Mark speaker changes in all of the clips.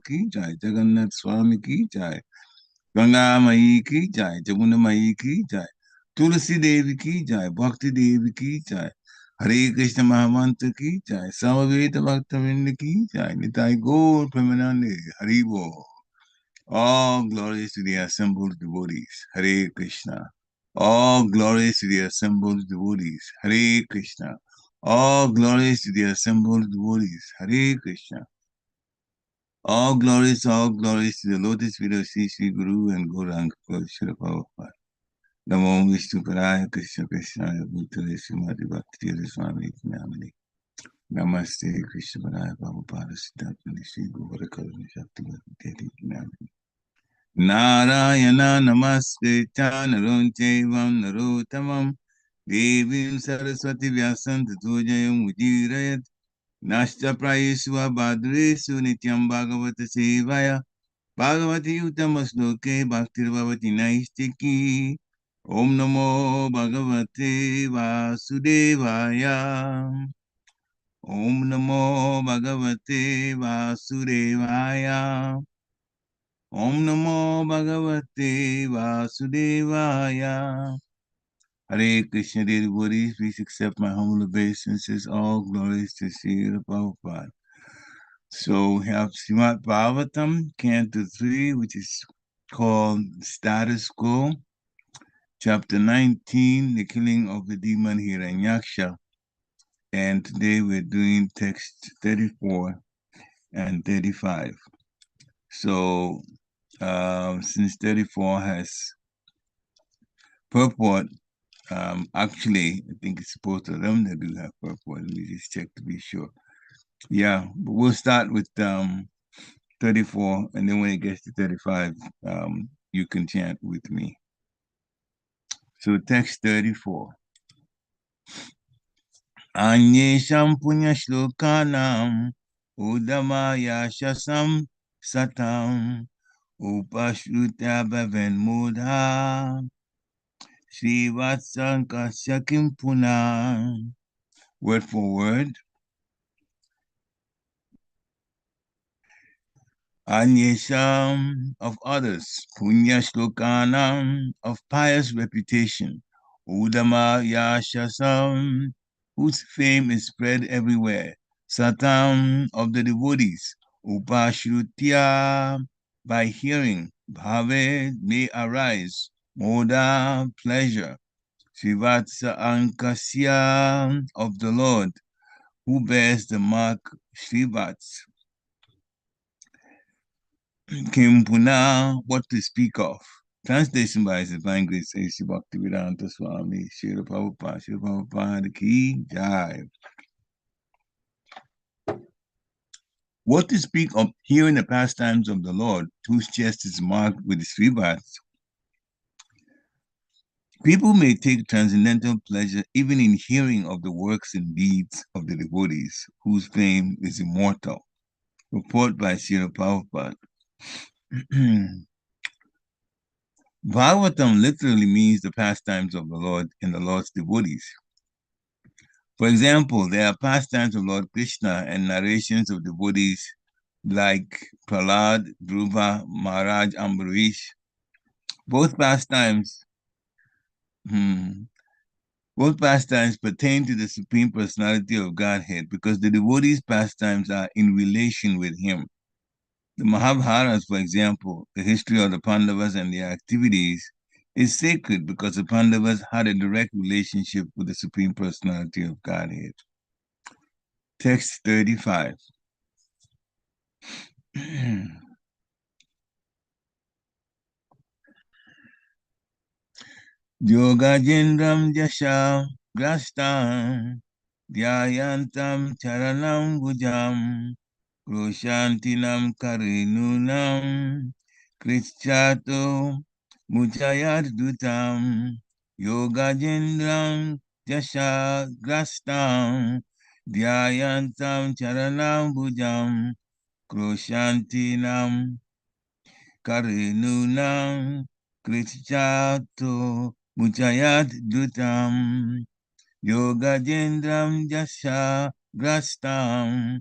Speaker 1: की जय, जगन्नाथ स्वामी की जय, गंगा मई की जय, जमुना मई की जय, तुलसी देवी की जय, भक्ति देवी की जय, हरे कृष्ण महामंत्र की जय, समवेत भक्तवृंद की जय, निताई गौर प्रेमानंद, हरि बोल। All glories to the assembled devotees. Hare Krishna. All glories to the assembled devotees. Hare Krishna. All glories to the assembled devotees. Hare Krishna. All glories to the lotus feet of Sri Guru and Gauranga Srila Prabhupada. Namo Vishnu Paraya Krishna Krishna Bhutale Srimati Bhakti Swami Namani. Namaste Krishna Paraya Prabhupada Siddhartha Sri Guru Karuna Shakti Bhakti Namani. Narayana Namaskritya Narom Chaivam Narottamam Devim Saraswati Vyasam Tato Jayam Ujirayat Nashta Prayesva Bhadresu Nityam Bhagavata Sevaya Bhagavati Uttamasloke Bhaktir Bhavati Naistiki Om Namo Bhagavate Vasudevaya Om Namo Bhagavate Vasudevaya Om Namo Bhagavate Vasudevaya. Hare Krishna, dear devotees, please accept my humble obeisances. All glories to Srila Prabhupada. So we have Srimad Bhagavatam, Canto 3, which is called Status Quo, Chapter 19, The Killing of the Demon Hiranyaksha. And today we're doing text 34 and 35. So since 34 has purport, actually, I think it's both of them that do have purport. Let me just check to be sure. Yeah, but we'll start with 34, and then when it gets to 35, you can chant with me. So text 34. Anyesham punya shlokanam udamaya shasam satam upashrutya bhavan mudha Srivatsankasya kim puna. Word for word. Anyesham of others, punya shlokanam of pious reputation, udama yashasam whose fame is spread everywhere, satam of the devotees, upashrutya by hearing, bhave may arise, moda pleasure, Srivatsa Ankasya of the Lord, who bears the mark Srivats. Kimpuna, what to speak of. Translation by His Divine Grace, A.C. Bhaktivedanta Swami, Srila Prabhupada Ki Jai. What to speak of hearing the pastimes of the Lord, whose chest is marked with Srivats. People may take transcendental pleasure even in hearing of the works and deeds of the devotees, whose fame is immortal. Report by Srila Prabhupada. Bhagavatam literally means the pastimes of the Lord and the Lord's devotees. For example, there are pastimes of Lord Krishna and narrations of devotees like Prahlad, Dhruva, Maharaj Ambarish. Both pastimes pertain to the Supreme Personality of Godhead because the devotees' pastimes are in relation with Him. The Mahabharata, for example, the history of the Pandavas and their activities, is sacred because the Pandavas had a direct relationship with the Supreme Personality of Godhead. Text 35. Yogajendram Jasha Grastam Dhyayantam Charanam Bhujam Kroshantinam Karinunam Krishchato Mujayad Dutam Yogajendram Jasha Grastam Dhyayantam Charanam Bhujam Kroshantinam Karinunam Krishchato Mujayad Dutam Yogajendram Jasha Grastam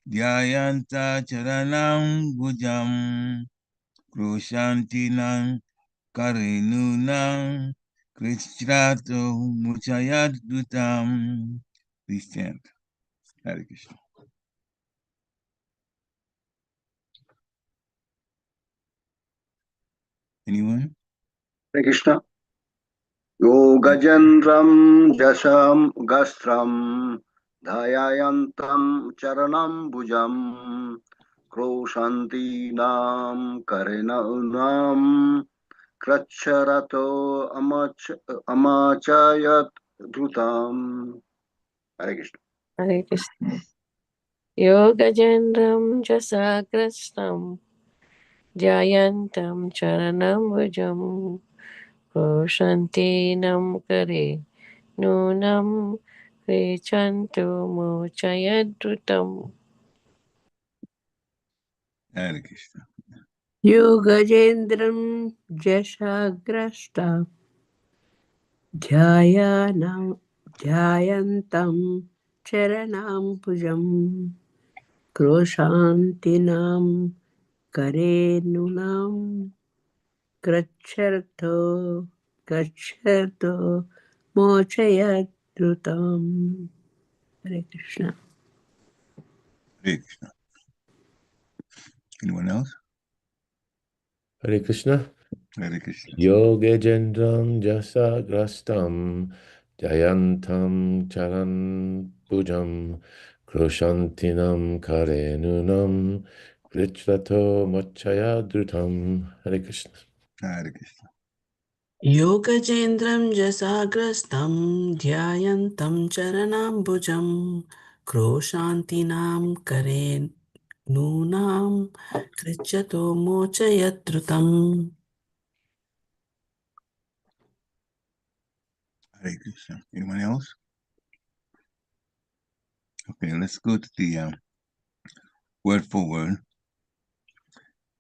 Speaker 1: Dhyayanta charanam bhujam kroshantinam karinunam krishrato muchayaddutam. Please chant. Hare Krishna. Anyone?
Speaker 2: Hare Krishna. Yogajendram Jasham Gastram Dhayayantam Charanam Bhujam Kroshanti Nam Karinam Kracharato Amachayat Dhutam. Hare Krishna.
Speaker 3: Hare Krishna. Yogajendram Jasagrastam Jayantam Charanam Vujam Proshantinam Kare Nunam Krichantu Muchayadrutam.
Speaker 1: Hare Krishna.
Speaker 4: Yogajendram Jashagrasta Dhyayantam Charanam Pujam Kroshantinam Karenunam Gacharto Mochayadrutam. Hare Krishna.
Speaker 1: Hare Krishna. Anyone else?
Speaker 5: Hare Krishna.
Speaker 1: Hare Krishna.
Speaker 5: Yogajendram Jasagrastam Jayantam Charan Pujam Kroshantinam Karenunam Krichrato Mochayadrutam. Hare Krishna.
Speaker 1: Hare Krishna.
Speaker 6: Yogajendram Jasagrastam Dhyayantam Charanambujam Kroshantinam Karen Nunam Krichato Mochayatrutam.
Speaker 1: Hare Krishna. Anyone else? Okay, let's go to the word for word.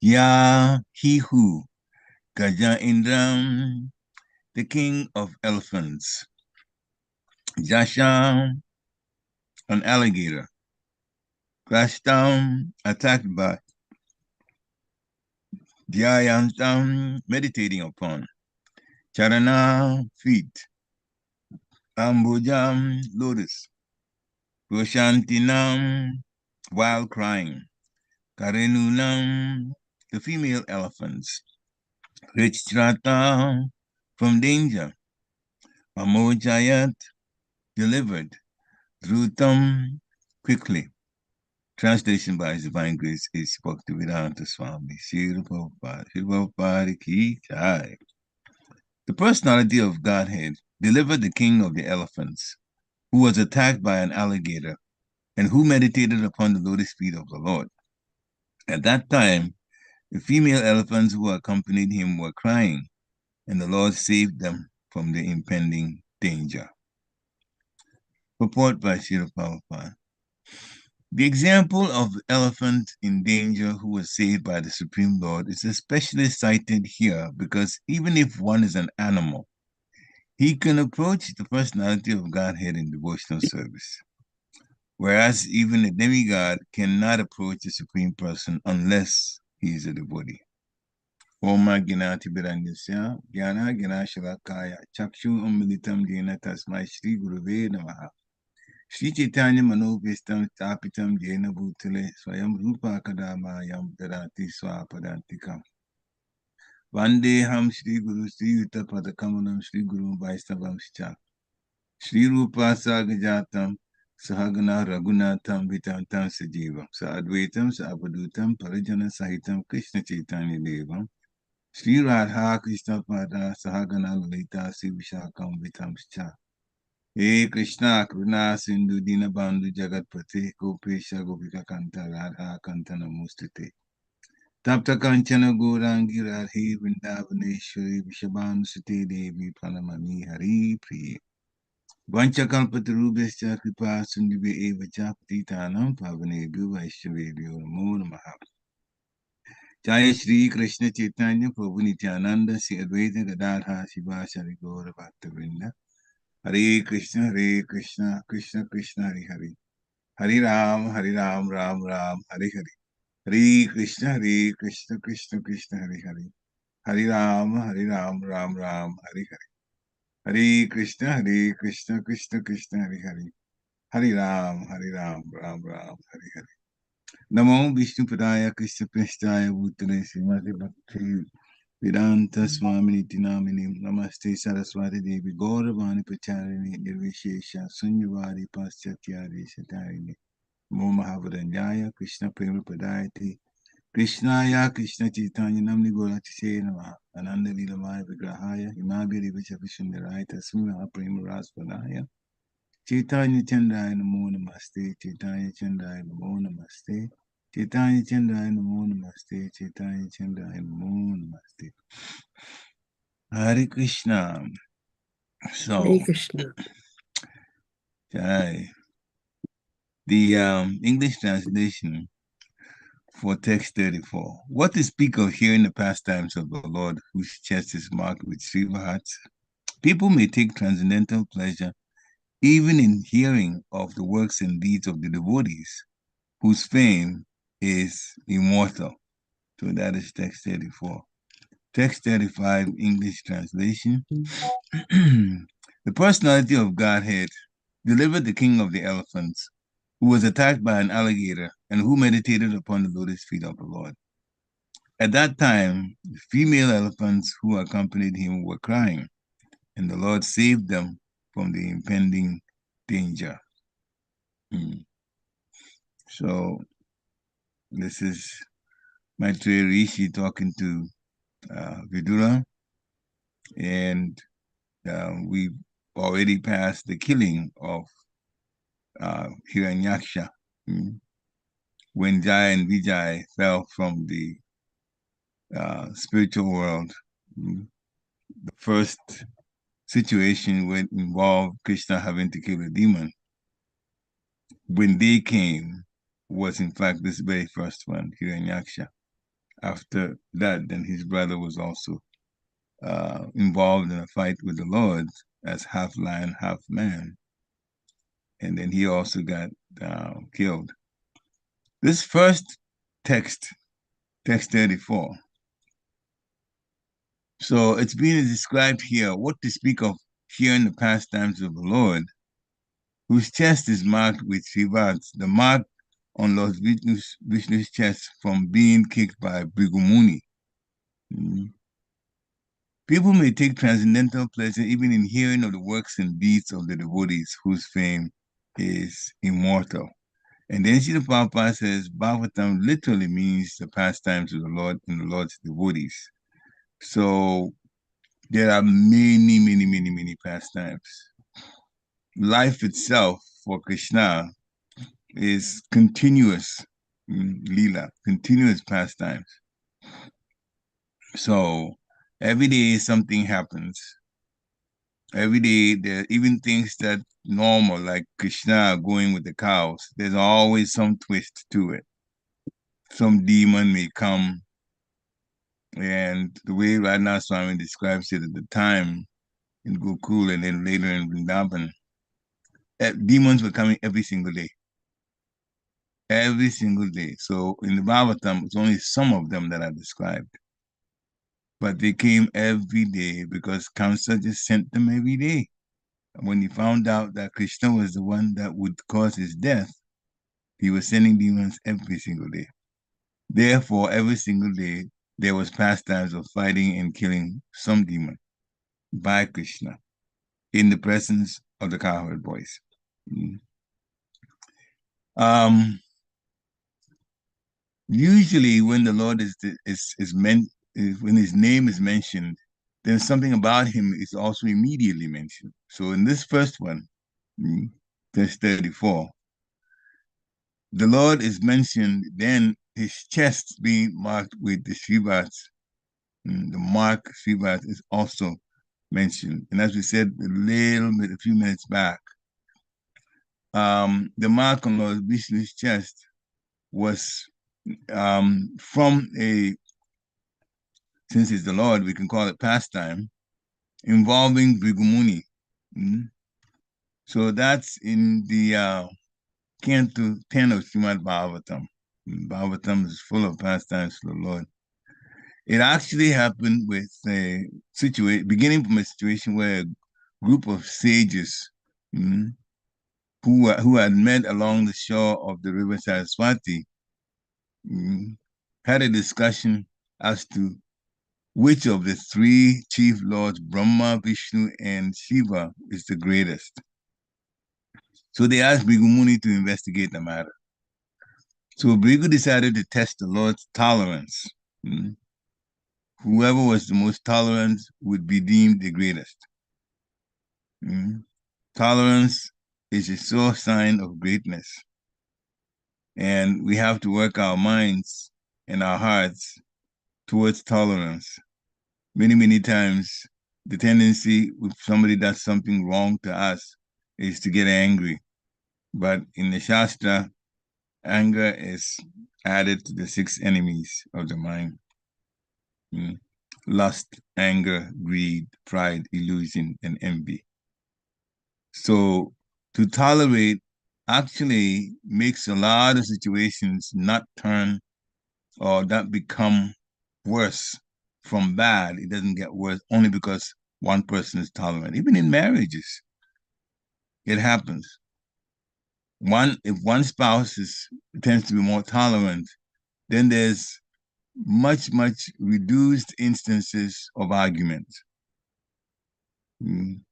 Speaker 1: Ya he who Gaja Indram, the king of elephants. Jasha, an alligator. Krashtam, attacked by. Dhyayantam, meditating upon. Charana, feet. Ambujam, lotus. Roshantinam, while crying. Karenunam, the female elephants. Richtrata, from danger. Amojayat, delivered. Dhrutam, quickly. Translation by His Divine Grace is Bhaktivedanta Swami. Srila Prabhupada Ki Jai. The personality of Godhead delivered the king of the elephants, who was attacked by an alligator, and who meditated upon the lotus feet of the Lord. At that time, the female elephants who accompanied him were crying, and the Lord saved them from the impending danger. Purport by Srila Prabhupada. The example of the elephant in danger who was saved by the Supreme Lord is especially cited here because even if one is an animal, he can approach the personality of Godhead in devotional service. Whereas even a demigod cannot approach the Supreme Person unless he is a devotee. Oma Ginati Birandisya, Gyana Ginashalakaya, Chakshu Umilitam Jena Tasmai Shri Guruve Namaha. Shri Chaitanya Manobhistam Tapitam Jena Bhutale Swayam Rupa Kadama Yam Darati Swapadantikam. Vandeham Shri Guru Sri Yuta Padakamanam Shri Guru Vaishnavam Shcha. Shri Rupa Sagajatam Sahagana Raghunatham Vitantam Sajivam Sa Advaitam Sa Apadutam Parajana Sahitam Krishna Chaitanya Devam Shri Radha Krishna Pada Sahagana Lalita Sri Vishakam Vitam Shcha. He Krishna Kruna Sindhu Dina Bandhu Jagatpati Gopesha Gopika Kanta Radha Kanta Namostite Tapta Kanchana Gourangi Radhi Vrindavaneshwari Vishabhanusute Devi Pranamami Hari Priye Vanchakalpatarubhascha Kripa Sindhube Eva Japatitanam Pavanebhyo Vaishnavebhyo Namo Namaha. Jaya Shri Krishna Chaitanya Prabhu Nityananda Sri Advaita Gadadha Shivasari Gaura Bhakta Vrinda. Hare Krishna, Krishna Krishna, Hare Hare. Hari Ram, Ram Ram, Hari Hari. Hare Krishna, Krishna Krishna, Hari Hari. Hari Ram, Ram Ram, Hari Hari. Hare Krishna, Krishna Krishna, Hari Hari. Hari Ram, Ram Ram, Hari Hari. Namo Vishnu Padaya Krishna Prestaya Bhutale Srimati Bhakti Vedanta Swami Namini Namaste Saraswati Devi Gauravani Pacharini Nirvishesha Sunyavari Paschatya Satarini Momahavadanyaya Krishna Prema Padayati Krishnaya Krishna Chaitanya Namni Gaurati Namaha Ananda Lilamaya Vigrahaya Himabhiri Vichavishandaraya Tasmina Prema Raspadaya Chaitanya Chandaya Namo Namaste Chaitanya Chandaya Namo Namaste Chaitanya Chandaya Namo Namaste Chaitanya Chandaya Namo Namaste Hare Krishna. So,
Speaker 4: Hare Krishna.
Speaker 1: Jai. The English translation for text 34. What to speak of here in the pastimes of the Lord, whose chest is marked with silver hearts? People may take transcendental pleasure even in hearing of the works and deeds of the devotees, whose fame is immortal. So that is text 34. Text 35, English translation. The personality of Godhead delivered the king of the elephants, who was attacked by an alligator and who meditated upon the lotus feet of the Lord. At that time, the female elephants who accompanied him were crying, and the Lord saved them from the impending danger. So this is Maitreya Rishi talking to Vidura, and we've already passed the killing of Hiranyaksha, when Jai and Vijay fell from the spiritual world. The first situation would involve Krishna having to kill a demon. When they came, was in fact this very first one, Hiranyaksha. After that, then his brother was also involved in a fight with the Lord as half lion, half man. And then he also got killed. This first text 34. So it's being described here, what to speak of here in the pastimes of the Lord, whose chest is marked with Shivats, the mark on Lord Vishnu's chest from being kicked by Brigumuni. People may take transcendental pleasure even in hearing of the works and deeds of the devotees, whose fame is immortal. And then Srila Prabhupada says Bhagavatam literally means the pastimes of the Lord and the Lord's devotees. So there are many, many, many, many pastimes. Life itself for Krishna is continuous, lila, continuous pastimes. So every day something happens. Every day there are even things that normal, like Krishna going with the cows. There's always some twist to it. Some demon may come, and the way Radha Swami describes it at the time in Gokul and then later in Vrindavan, demons were coming every single day. Every single day. So in the Bhagavatam, it's only some of them that are described. But they came every day because Kamsa just sent them every day. And when he found out that Krishna was the one that would cause his death, he was sending demons every single day. Therefore, every single day, there was pastimes of fighting and killing some demon by Krishna in the presence of the cowherd boys. Usually, when the Lord is meant, when his name is mentioned, then something about him is also immediately mentioned. So in this first one, verse 34, the Lord is mentioned, then his chest being marked with the Srivats, the mark Srivat is also mentioned. And as we said a few minutes back, the mark on Lord Vishnu's chest was from since it's the Lord, we can call it pastime, involving Brigumuni. So that's in the Canto 10 of Srimad Bhagavatam. Bhagavatam is full of pastimes for the Lord. It actually happened with a situation, beginning from a situation where a group of sages who had met along the shore of the river Saraswati had a discussion as to which of the three chief lords, Brahma, Vishnu, and Shiva, is the greatest. So they asked Bhrigu Muni to investigate the matter. So Bhrigu decided to test the Lord's tolerance. Whoever was the most tolerant would be deemed the greatest. Tolerance is a sure sign of greatness. And we have to work our minds and our hearts towards tolerance. Many, many times, the tendency if somebody does something wrong to us is to get angry. But in the Shastra, anger is added to the 6 enemies of the mind. Lust, anger, greed, pride, illusion, and envy. So to tolerate actually makes a lot of situations not turn or not become worse from bad. It doesn't get worse only because one person is tolerant. Even in marriages, it happens. If one spouse tends to be more tolerant, then there's much reduced instances of argument. And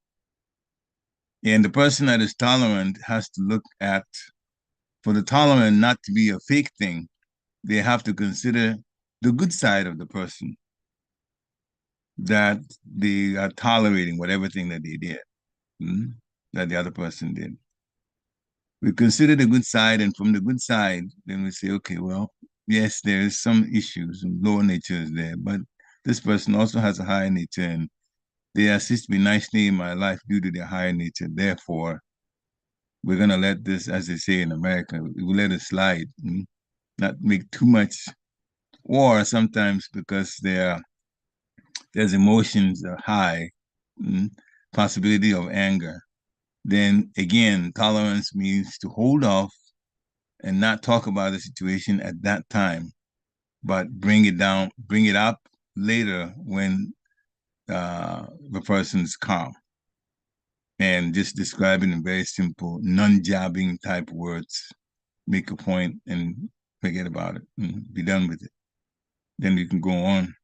Speaker 1: the person that is tolerant has to look at, for the tolerant not to be a fake thing, they have to consider the good side of the person, that they are tolerating whatever thing that they did, that the other person did. We consider the good side, and from the good side, then we say, okay, well, yes, there is some issues and lower nature is there, but this person also has a higher nature, and they assist me nicely in my life due to their higher nature. Therefore, we're going to let this, as they say in America, we let it slide, not make too much. Or sometimes because there's emotions are high, possibility of anger, then again, tolerance means to hold off and not talk about the situation at that time, but bring it up later when the person's calm. And just describe it in very simple, non-jabbing type words. Make a point and forget about it and be done with it. Then you can go on.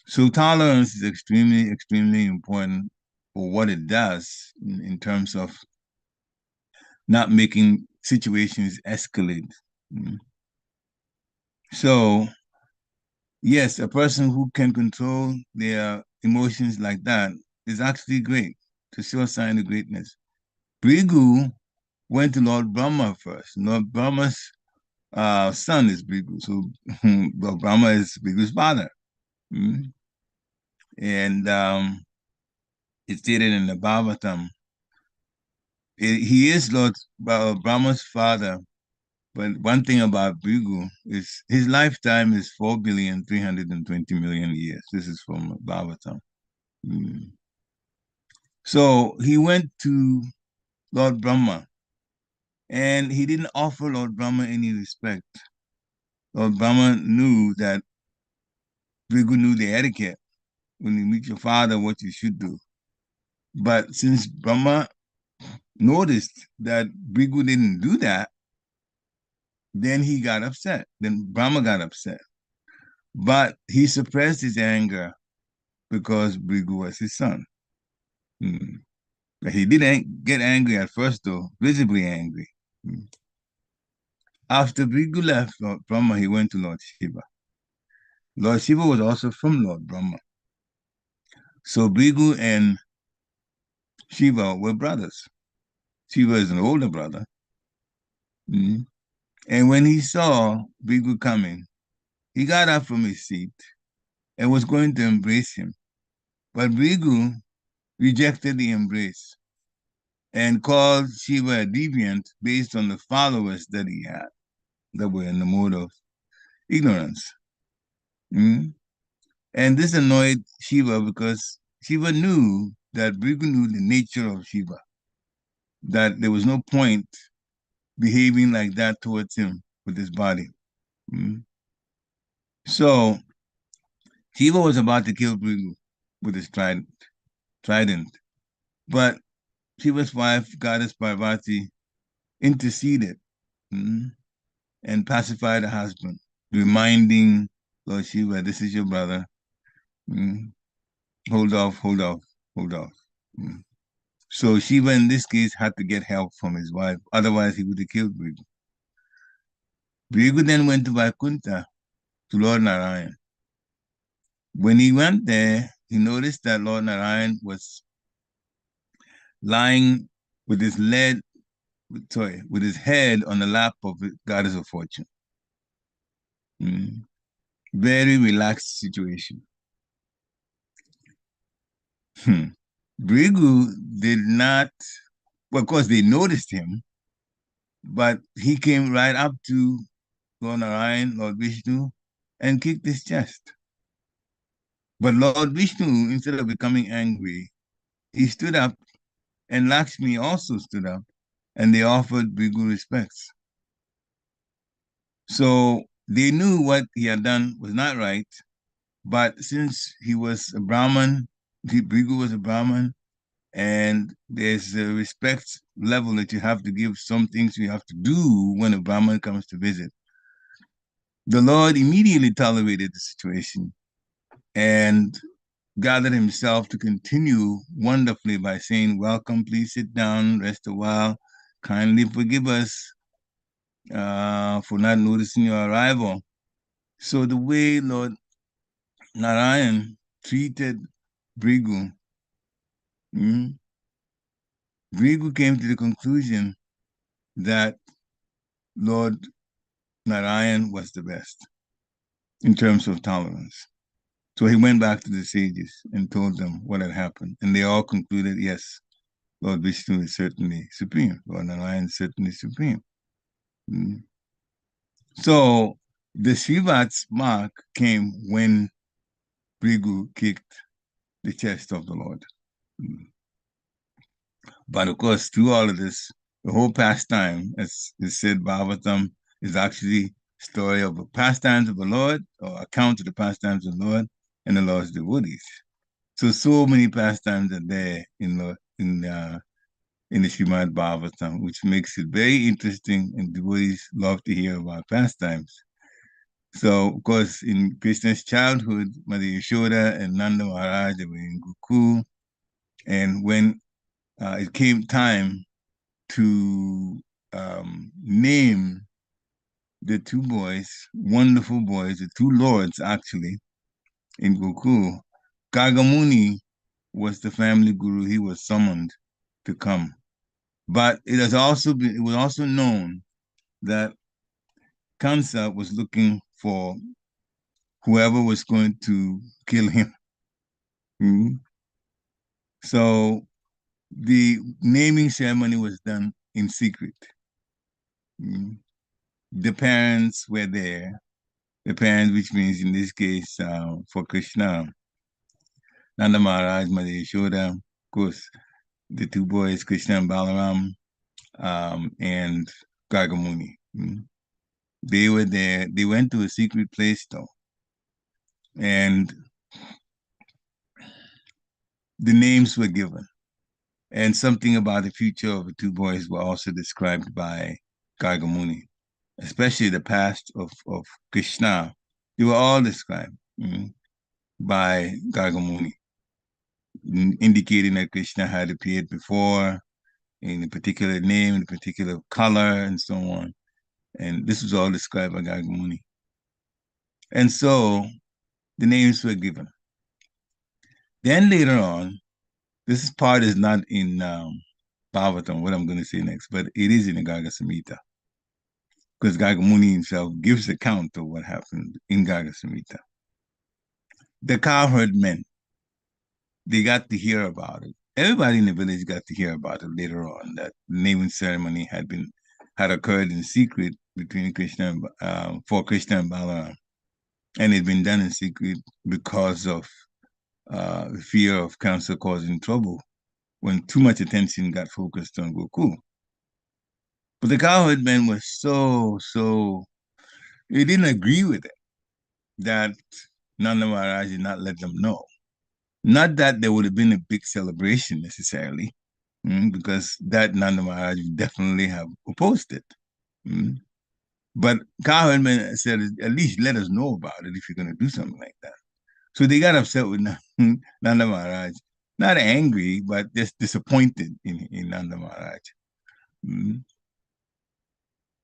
Speaker 1: So tolerance is extremely important for what it does in terms of not making situations escalate. So, yes, a person who can control their emotions like that is actually great, to show a sign of greatness. Brigu went to Lord Brahma first. Lord Brahma's son is Brigu, so Lord Brahma is Brigu's father. And it's stated in the Bhagavatam. He is Lord Brahma's father, but one thing about Brigu is his lifetime is 4,320,000,000 years. This is from Bhagavatam. So he went to Lord Brahma, and he didn't offer Lord Brahma any respect. Lord Brahma knew that Brigu knew the etiquette. When you meet your father, what you should do. But since Brahma noticed that Brigu didn't do that, then he got upset. Then Brahma got upset. But he suppressed his anger because Brigu was his son. But he didn't get angry at first, though, visibly angry. After Brigu left Lord Brahma, he went to Lord Shiva. Lord Shiva was also from Lord Brahma. So Brigu and Shiva were brothers. Shiva is an older brother. And when he saw Brigu coming, he got up from his seat and was going to embrace him. But Brigu rejected the embrace and called Shiva a deviant based on the followers that he had that were in the mode of ignorance. And this annoyed Shiva because Shiva knew that Brigu knew the nature of Shiva, that there was no point behaving like that towards him with his body. Mm. So Shiva was about to kill Brigu with his trident, but Shiva's wife, goddess Parvati, interceded, mm, and pacified her husband, reminding Lord Shiva, this is your brother. Mm, hold off, hold off, hold off. Mm. So Shiva, in this case, had to get help from his wife. Otherwise, he would have killed Brigu. Brigu then went to Vaikuntha, to Lord Narayan. When he went there, he noticed that Lord Narayan was lying with his with his head on the lap of the goddess of fortune. Mm. Very relaxed situation. Brigu did not, well, of course, they noticed him, but he came right up to Lord Narayan, Lord Vishnu, and kicked his chest. But Lord Vishnu, instead of becoming angry, he stood up, and Lakshmi also stood up, and they offered Brigu respects. So they knew what he had done was not right, but since he was a Brahman, Brigu was a Brahman, and there's a respect level that you have to give some things you have to do when a Brahman comes to visit. The Lord immediately tolerated the situation and gathered himself to continue wonderfully by saying, welcome, please sit down, rest a while, kindly forgive us for not noticing your arrival. So the way Lord Narayan treated Brigu, Brigu came to the conclusion that Lord Narayan was the best in terms of tolerance. So he went back to the sages and told them what had happened. And they all concluded, yes, Lord Vishnu is certainly supreme. Lord Narayan is certainly supreme. Mm. So the Shivat's mark came when Brigu kicked the chest of the Lord. Mm. But of course, through all of this, the whole pastime, as is said, Bhagavatam, is actually story of the pastimes of the Lord, or account of the pastimes of the Lord and the Lord's devotees. So many pastimes are there in the Srimad Bhagavatam, which makes it very interesting, and devotees love to hear about pastimes. So, of course, in Krishna's childhood, Mother Yashoda and Nanda Maharaj, they were in Gokul, and when it came time to name the two boys, wonderful boys, the two lords actually, in Gokul, Gargamuni was the family guru. He was summoned to come. But it was also known that Kansa was looking for whoever was going to kill him. Mm-hmm. So the naming ceremony was done in secret. Mm-hmm. The parents were there. The parents, which means in this case, for Krishna, Nanda Maharaj, Mother Yashoda, of course, the two boys, Krishna and Balaram, and Gargamuni. Mm-hmm. They were there. They went to a secret place, though. And the names were given. And something about the future of the two boys were also described by Gargamuni, especially the past of Krishna. They were all described by Gargamuni, indicating that Krishna had appeared before in a particular name, in a particular color, and so on. And this was all described by Gargamuni. And so the names were given. Then later on, this part is not in Bhagavatam, what I'm going to say next, but it is in the Garga Samhita, because Gargamuni himself gives account of what happened in Garga Samhita. The cowherd men, they got to hear about it. Everybody in the village got to hear about it later on, that the naming ceremony had occurred in secret between Krishna for Krishna and Balaram. And it had been done in secret because of the fear of cancer causing trouble when too much attention got focused on Gokul. But the cowherd man was he didn't agree with it, that Nanda Maharaj did not let them know. Not that there would have been a big celebration necessarily, because that Nanda Maharaj would definitely have opposed it. But cowherd man said, at least let us know about it if you're going to do something like that. So they got upset with Nanda Maharaj. Not angry, but just disappointed in Nanda Maharaj.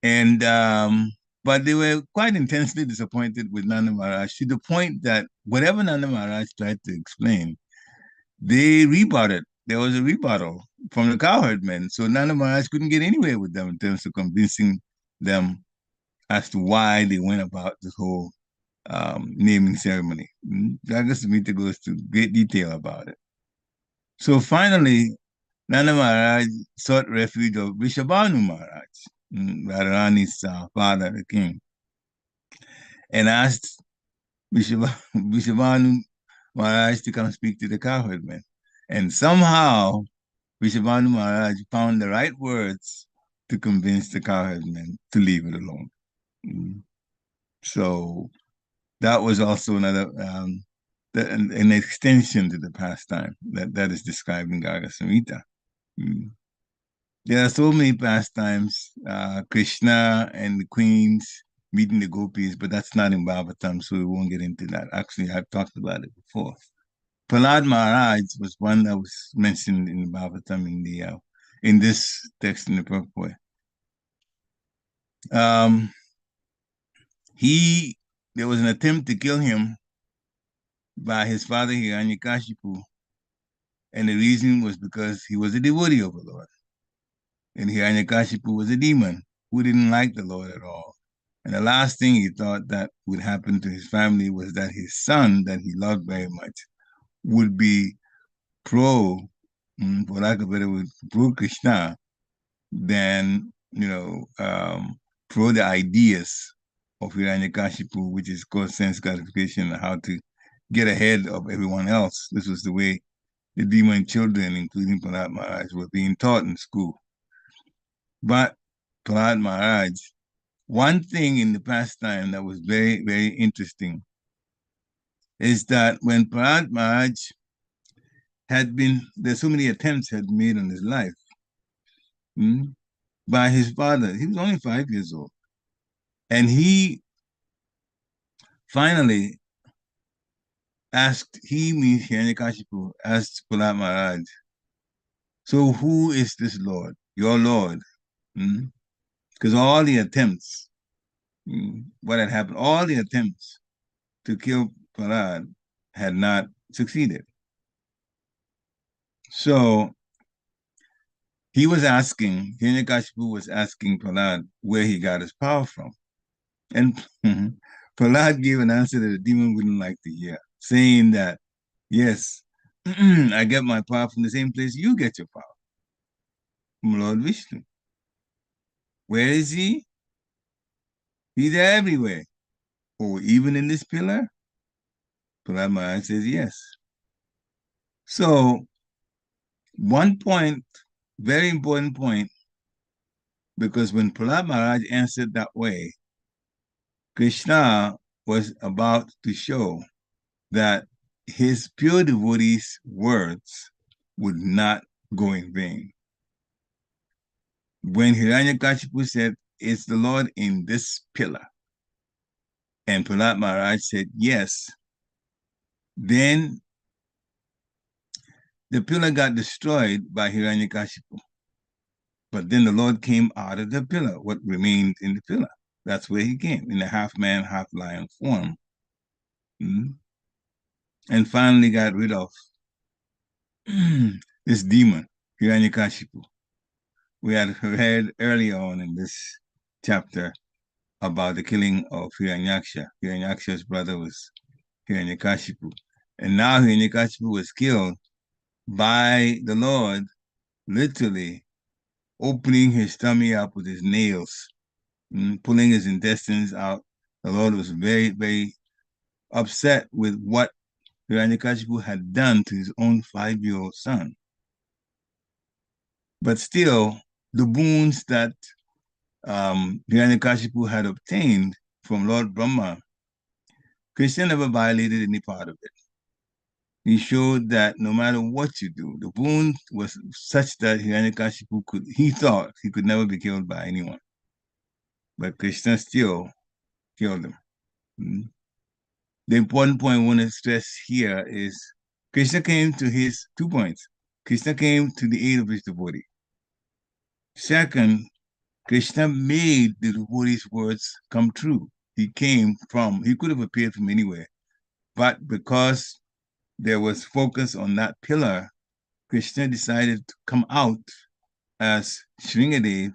Speaker 1: And but they were quite intensely disappointed with Nanda Maharaj, to the point that whatever Nanda Maharaj tried to explain, they rebutted. There was a rebuttal from the cowherd men. So Nanda Maharaj couldn't get anywhere with them in terms of convincing them as to why they went about this whole naming ceremony. Jagasamita goes to great detail about it. So finally, Nanda Maharaj sought refuge of Vrishabhanu Maharaj, Radharani's father, the king, and asked Vrishabhanu Maharaj to come speak to the cowherd men. And somehow, Vrishabhanu Maharaj found the right words to convince the cowherd men to leave it alone. So that was also another an extension to the pastime that is described in Garga Samhita. There are so many pastimes, Krishna and the queens meeting the gopis, but that's not in Bhagavatam, so we won't get into that. Actually, I've talked about it before. Prahlad Maharaj was one that was mentioned in Bhagavatam in this text in the purport. There was an attempt to kill him by his father Hiranyakashipu, and the reason was because he was a devotee of the Lord. And Hiranyakashipu was a demon who didn't like the Lord at all. And the last thing he thought that would happen to his family was that his son, that he loved very much, would be for lack of a better word, pro Krishna, than, pro the ideas of Hiranyakashipu, which is called sense gratification, and how to get ahead of everyone else. This was the way the demon children, including Prahlad Maharaj, were being taught in school. But Prahlad Maharaj, one thing in the pastime that was very, very interesting is that when Prahlad Maharaj there's so many attempts had made on his life by his father. He was only 5 years old. And he finally means Hiranyakashipu, asked Prahlad Maharaj, so who is this Lord? Your Lord. Because all the attempts, what had happened, all the attempts to kill Prahlad had not succeeded. So Hiranyakashipu was asking Prahlad where he got his power from. And Prahlad gave an answer that the demon wouldn't like to hear, saying that, yes, I get my power from the same place you get your power, from Lord Vishnu. Where is he? He's everywhere. Or even in this pillar? Prahlad Maharaj says yes. So one point, very important point, because when Prahlad Maharaj answered that way, Krishna was about to show that his pure devotees' words would not go in vain. When Hiranyakashipu said, "Is the Lord in this pillar?" and Prahlad Maharaj said, "Yes," then the pillar got destroyed by Hiranyakashipu. But then the Lord came out of the pillar, what remained in the pillar. That's where he came, in a half-man, half-lion form. And finally got rid of this demon, Hiranyakashipu. We had heard earlier on in this chapter about the killing of Hiranyaksha. Hiranyaksha's brother was Hiranyakashipu. And now Hiranyakashipu was killed by the Lord, literally opening his tummy up with his nails, pulling his intestines out. The Lord was very, very upset with what Hiranyakashipu had done to his own 5-year-old son. But still, the boons that Hiranyakashipu had obtained from Lord Brahma, Krishna never violated any part of it. He showed that no matter what you do, the wound was such that Hiranyakashipu he thought he could never be killed by anyone. But Krishna still killed him. Mm. The important point I want to stress here is Krishna came to his 2 points. Krishna came to the aid of his devotee. Second, Krishna made the devotee's words come true. He could have appeared from anywhere, but because there was focus on that pillar, Krishna decided to come out as Shringadev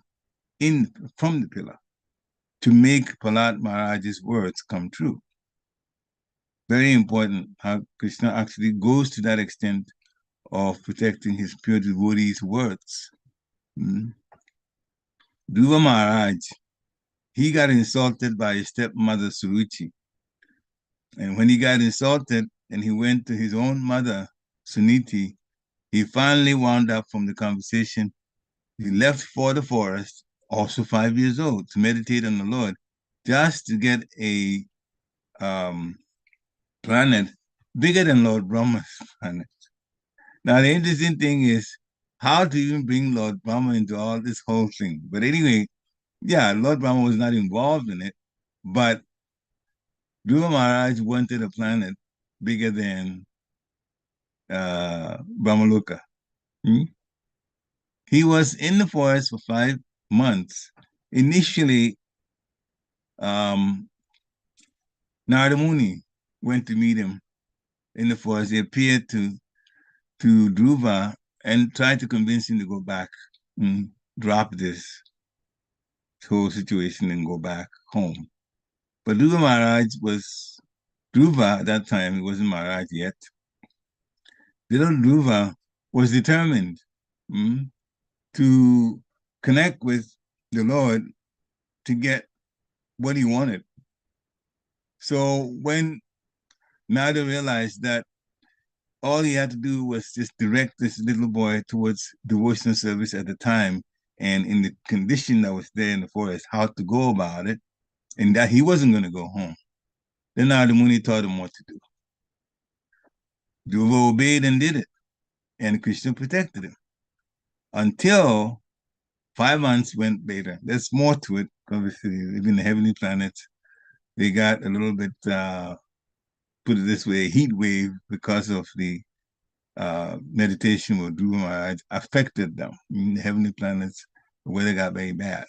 Speaker 1: from the pillar to make Prahlad Maharaj's words come true. Very important how Krishna actually goes to that extent of protecting his pure devotees' words. Mm. Dhruva Maharaj, he got insulted by his stepmother Suruchi. And when he got insulted and he went to his own mother, Suniti, he finally wound up from the conversation. He left for the forest, also 5 years old, to meditate on the Lord, just to get a planet bigger than Lord Brahma's planet. Now, the interesting thing is how to even bring Lord Brahma into all this whole thing. But anyway, yeah, Lord Brahma was not involved in it, but Dhruva Maharaj wanted a planet bigger than Brahmaloka. Hmm? He was in the forest for 5 months. Initially, Narada Muni went to meet him in the forest. He appeared to Dhruva and tried to convince him to go back and drop this whole situation and go back home. But Dhruva Maharaj was Dhruva at that time. He wasn't Maharaj yet. Little Dhruva was determined to connect with the Lord to get what he wanted. So when Nada realized that all he had to do was just direct this little boy towards devotional service at the time, and in the condition that was there in the forest, how to go about it, and that he wasn't going to go home. Then Narada Muni taught him what to do. Dhruva obeyed and did it, and Krishna protected him until 5 months went later. There's more to it. Obviously, even the heavenly planets, they got a little bit, put it this way, a heat wave because of the meditation with Dhruva Maharaj affected them. The heavenly planets, the weather got very bad.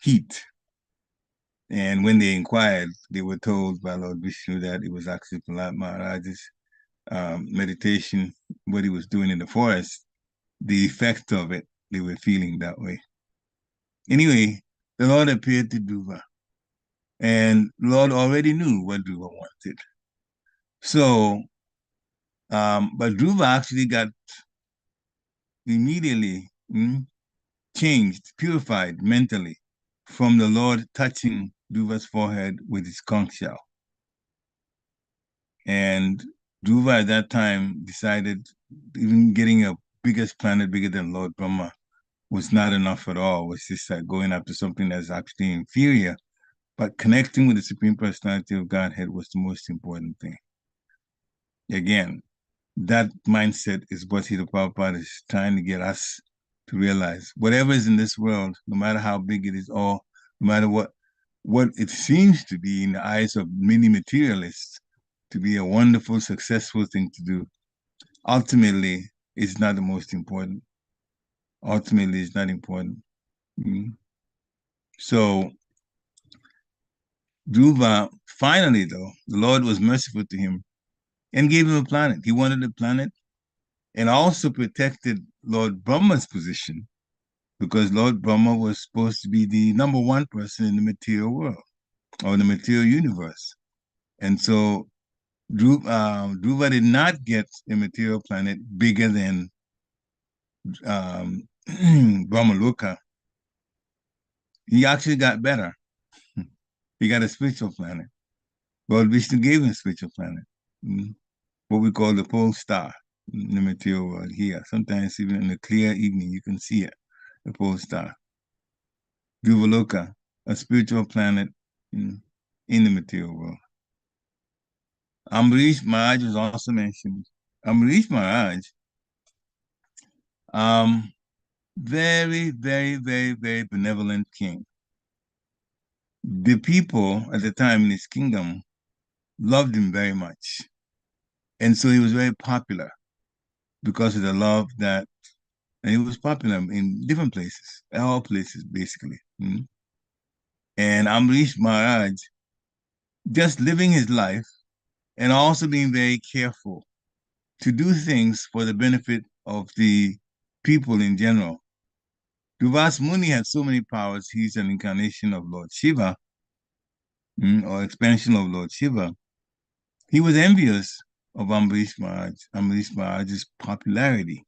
Speaker 1: Heat. And when they inquired, they were told by Lord Vishnu that it was actually Prahlad Maharaj's meditation, what he was doing in the forest, the effect of it, they were feeling that way. Anyway, the Lord appeared to Dhruva, and the Lord already knew what Dhruva wanted. So, but Dhruva actually got immediately changed, purified mentally from the Lord touching Dhruva's forehead with his conch shell. And Dhruva at that time decided even getting a biggest planet bigger than Lord Brahma was not enough at all. It was just like going after something that's actually inferior. But connecting with the Supreme Personality of Godhead was the most important thing. Again, that mindset is what Srila Prabhupada is trying to get us to realize. Whatever is in this world, no matter how big it is, or no matter what it seems to be in the eyes of many materialists to be a wonderful, successful thing to do, ultimately it's not the most important. Ultimately, it's not important. So Dhruva, finally though, the Lord was merciful to him and gave him a planet. He wanted a planet and also protected Lord Brahma's position because Lord Brahma was supposed to be the number one person in the material world or the material universe. And so Dhruva did not get a material planet bigger than Brahmaloka. He actually got better. He got a spiritual planet. Lord Vishnu gave him a spiritual planet, what we call the pole star in the material world here. Sometimes even in a clear evening, you can see it, the pole star. Dhuvaloka, a spiritual planet in the material world. Amrish Maharaj was also mentioned. Amrish Maharaj, very, very, very, very benevolent king. The people at the time in his kingdom loved him very much. And so he was very popular because of the love that, and he was popular in different places, all places basically. And Amrish Maharaj, just living his life and also being very careful to do things for the benefit of the people in general. Duvas Muni had so many powers. He's an incarnation of Lord Shiva, or expansion of Lord Shiva. He was envious of Amrish Maharaj's popularity.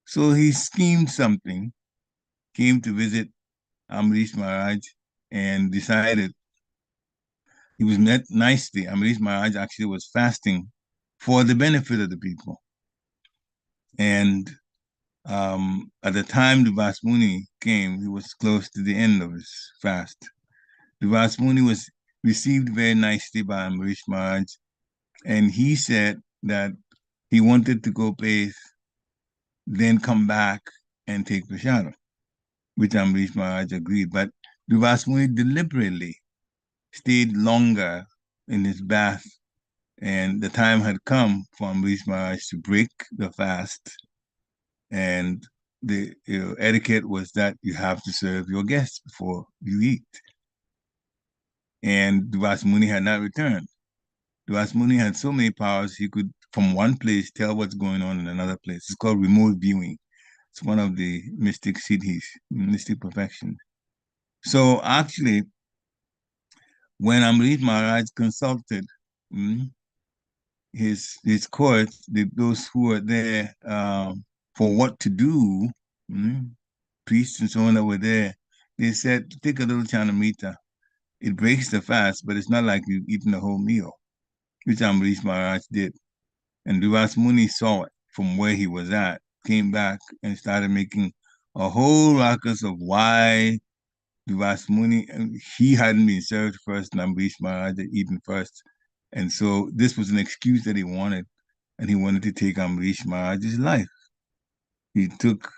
Speaker 1: So he schemed something, came to visit Amrish Maharaj, and decided he was met nicely. Amrish Maharaj actually was fasting for the benefit of the people. And at the time Duvas Muni came, he was close to the end of his fast. Duvas Muni was received very nicely by Amrish Maharaj, and he said that he wanted to go bathe, then come back and take prashadam, which Amrish Maharaj agreed. But Duvas Muni deliberately stayed longer in his bath, and the time had come for Amrish Maharaj to break the fast. And the etiquette was that you have to serve your guests before you eat. And Duvas Muni had not returned. Duvas Muni had so many powers, he could, from one place, tell what's going on in another place. It's called remote viewing. It's one of the mystic siddhis, mystic perfections. So actually, when Amrit Maharaj consulted his court, those who were there for what to do, priests and so on that were there, they said, take a little chanamrita. It breaks the fast, but it's not like you've eaten the whole meal, which Amrish Maharaj did. And Duvas Muni saw it from where he was at, came back and started making a whole ruckus of why Duvas Muni, he hadn't been served first, and Amrish Maharaj had eaten first. And so this was an excuse that he wanted, and he wanted to take Amrish Maharaj's life. He took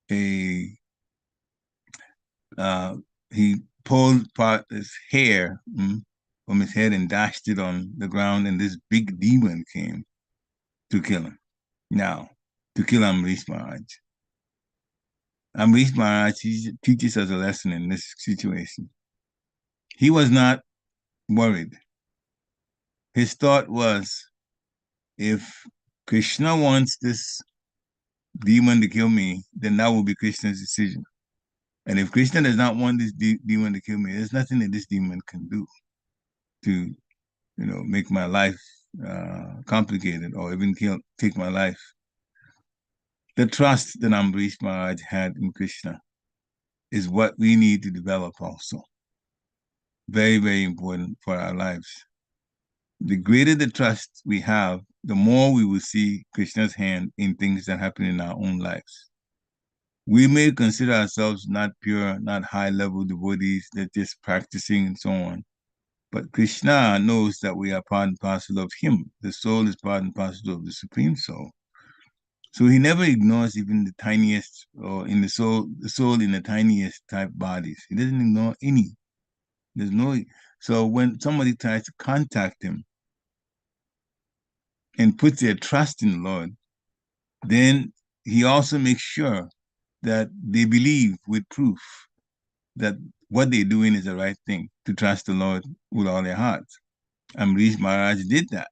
Speaker 1: he pulled part his hair from his head and dashed it on the ground, and this big demon came to kill him. Now, to kill Amrish Maharaj. Amrish Maharaj teaches us a lesson in this situation. He was not worried. His thought was, if Krishna wants this demon to kill me, then that will be Krishna's decision. And if Krishna does not want this demon to kill me, there's nothing that this demon can do to, make my life complicated or even take my life. The trust that Amrish Maharaj had in Krishna is what we need to develop also. Very, very important for our lives. The greater the trust we have, the more we will see Krishna's hand in things that happen in our own lives. We may consider ourselves not pure, not high-level devotees, that just practicing and so on. But Krishna knows that we are part and parcel of him. The soul is part and parcel of the Supreme Soul. So he never ignores even the tiniest, or in the soul in the tiniest type bodies. He doesn't ignore any. So when somebody tries to contact him and puts their trust in the Lord, then he also makes sure that they believe with proof that what they're doing is the right thing, to trust the Lord with all their hearts. Amrish Maharaj did that.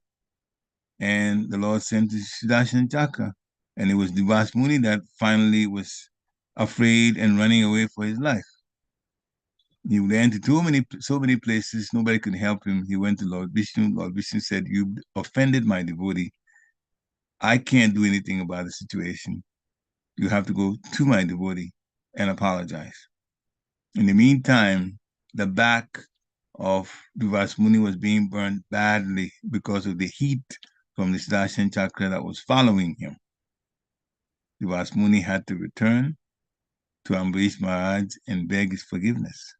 Speaker 1: And the Lord sent his Sudarshan Chakra. And it was Duvas Muni that finally was afraid and running away for his life. He went to so many places, nobody could help him. He went to Lord Vishnu. Lord Vishnu said, you offended my devotee. I can't do anything about the situation. You have to go to my devotee and apologize. In the meantime, the back of Duvas Muni was being burned badly because of the heat from the Sudarshan Chakra that was following him. Duvas Muni had to return, to Ambrish Maharaj and beg his forgiveness.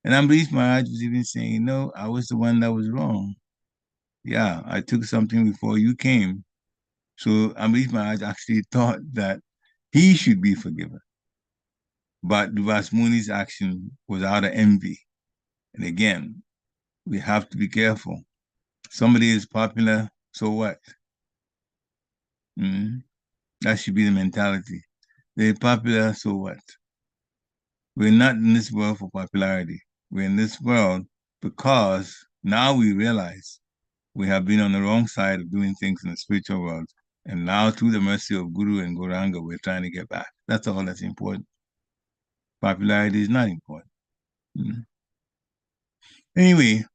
Speaker 1: And Ambrish Maharaj was even saying, no, I was the one that was wrong. Yeah, I took something before you came. So Ambrish Maharaj actually thought that he should be forgiven. But Duvas Muni's action was out of envy. And again, we have to be careful. Somebody is popular, so what? Mm-hmm. That should be the mentality. They're popular, so what? We're not in this world for popularity. We're in this world because now we realize we have been on the wrong side of doing things in the spiritual world. And now, through the mercy of Guru and Goranga, we're trying to get back. That's all that's important. Popularity is not important. Mm-hmm. Anyway,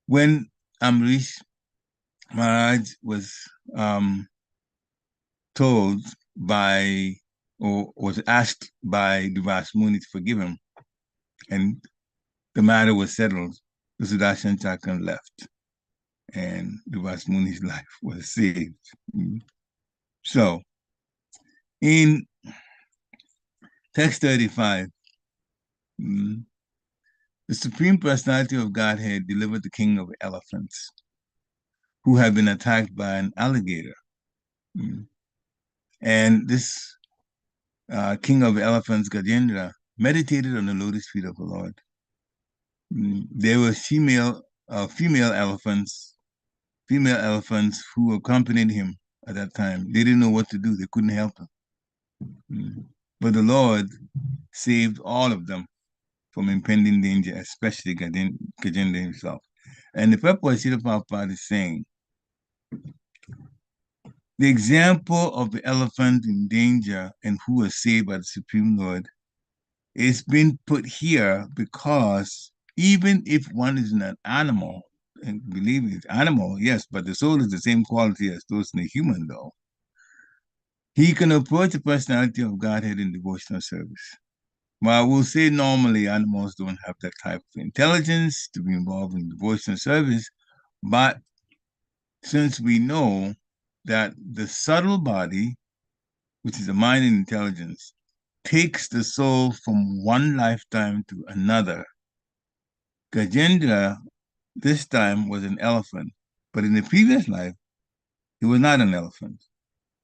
Speaker 1: when Amrish Maharaj was told by, or was asked by Duvas Muni to forgive him, and the matter was settled, the Sudarshan Chakran left, and Duvas Muni's life was saved. So, in text 35, the Supreme Personality of Godhead delivered the king of elephants, who had been attacked by an alligator. And this king of elephants, Gajendra, meditated on the lotus feet of the Lord. There were female elephants who accompanied him at that time. They didn't know what to do. They couldn't help him. But the Lord saved all of them from impending danger, especially Gajendra himself. And the purport Srila Prabhupada is saying, the example of the elephant in danger and who was saved by the Supreme Lord is been put here because even if one is an animal, and believe it's animal, yes, but the soul is the same quality as those in the human, though, he can approach the personality of Godhead in devotional service. Well, we'll say normally animals don't have that type of intelligence to be involved in devotional service, but since we know that the subtle body, which is the mind and intelligence, takes the soul from one lifetime to another, Gajendra this time was an elephant, but in the previous life, he was not an elephant.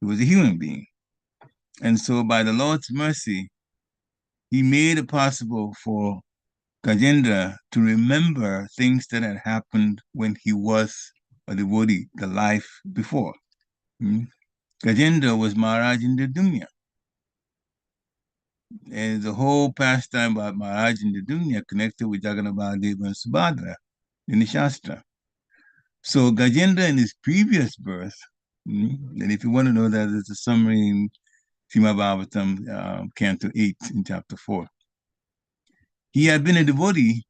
Speaker 1: He was a human being. And so by the Lord's mercy, he made it possible for Gajendra to remember things that had happened when he was a devotee, the life before. Gajendra was Maharaj in the dunya. And the whole pastime about Maharaj in the dunya connected with Jagannath Baladev and Subhadra in the Shastra. So Gajendra in his previous birth, and if you want to know that, there's a summary in Srimad Bhagavatam, Canto 8 in Chapter 4. He had been a devotee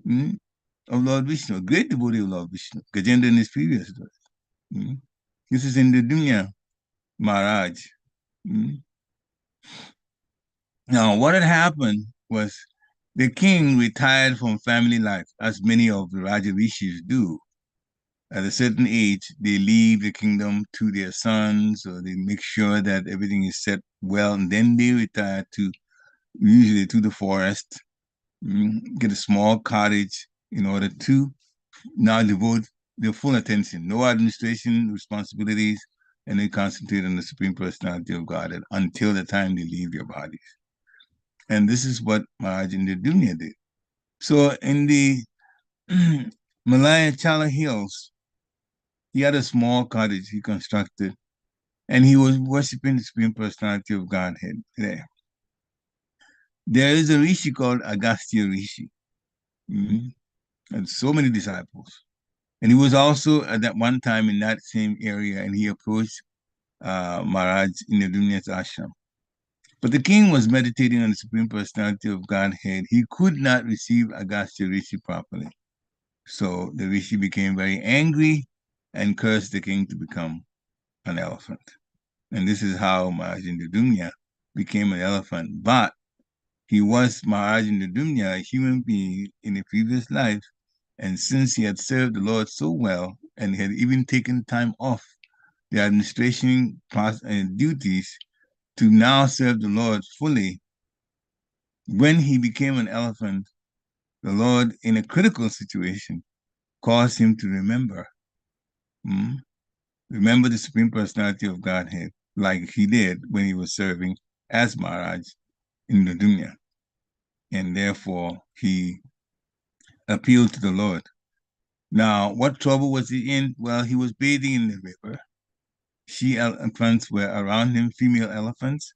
Speaker 1: of Lord Vishnu, a great devotee of Lord Vishnu, Gajendra in his previous birth. This is in the dunya, Maharaj. Now, what had happened was the king retired from family life, as many of the Raja Rishis do. At a certain age, they leave the kingdom to their sons, or they make sure that everything is set well, and then they retire usually to the forest, get a small cottage in order to now devote their full attention, no administration responsibilities, and they concentrate on the Supreme Personality of God until the time they leave their bodies. And this is what Maharaj in the Dunya did. So in the Malaya Chala Hills, he had a small cottage he constructed, and he was worshiping the Supreme Personality of Godhead there. There is a rishi called Agastya Rishi, and so many disciples. And he was also at that one time in that same area, and he approached Maharaj in the Dunya's ashram. But the king was meditating on the Supreme Personality of Godhead. He could not receive Agastya Rishi properly. So the Rishi became very angry and cursed the king to become an elephant. And this is how Maharaj in the Dunya became an elephant. But he was Maharaj in the Dunya, a human being in a previous life. And since he had served the Lord so well and had even taken time off the administration duties to now serve the Lord fully, when he became an elephant, the Lord, in a critical situation, caused him to remember. Remember the Supreme Personality of Godhead, like he did when he was serving as Maharaj in the dunya. And therefore, he appealed to the Lord. Now, what trouble was he in? Well, he was bathing in the river. She elephants were around him, female elephants.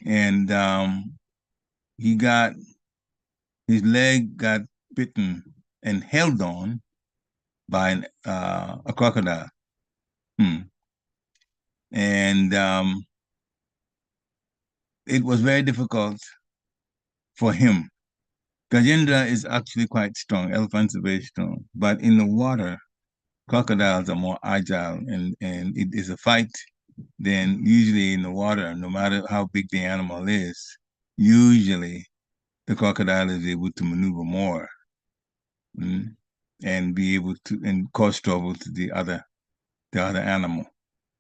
Speaker 1: And he got, his leg got bitten and held on by a crocodile. And it was very difficult for him. Gajendra is actually quite strong. Elephants are very strong. But in the water, crocodiles are more agile, and it is a fight. Then usually in the water, no matter how big the animal is, usually the crocodile is able to maneuver more and be able to and cause trouble to the other animal.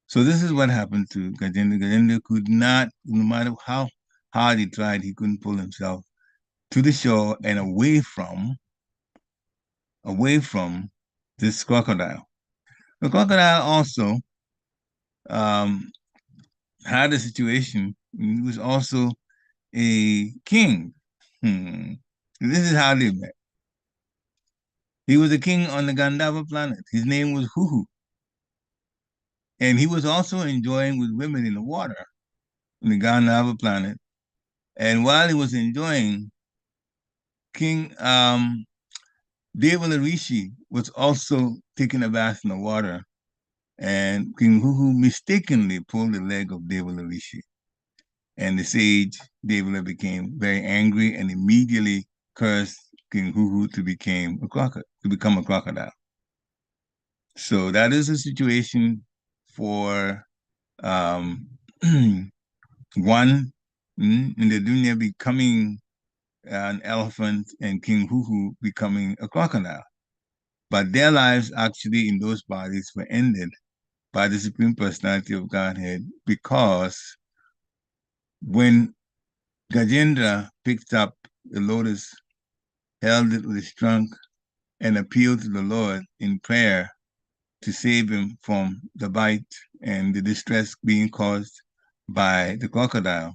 Speaker 1: So this is what happened to Gajendra. Gajendra could not, no matter how hard he tried, he couldn't pull himself to the shore and away from this crocodile. The crocodile also had a situation. He was also a king. This is how they met. He was a king on the Gandhava planet. His name was Huhu. And he was also enjoying with women in the water on the Gandhava planet. And while he was enjoying, King Devala Rishi was also taking a bath in the water. And King Huhu mistakenly pulled the leg of Devala Rishi. And the sage Devala became very angry and immediately cursed King Huhu to become a crocodile. So that is a situation for one in the dunya becoming an elephant and King Huhu becoming a crocodile. But their lives actually in those bodies were ended by the Supreme Personality of Godhead, because when Gajendra picked up the lotus, held it with his trunk, and appealed to the Lord in prayer to save him from the bite and the distress being caused by the crocodile,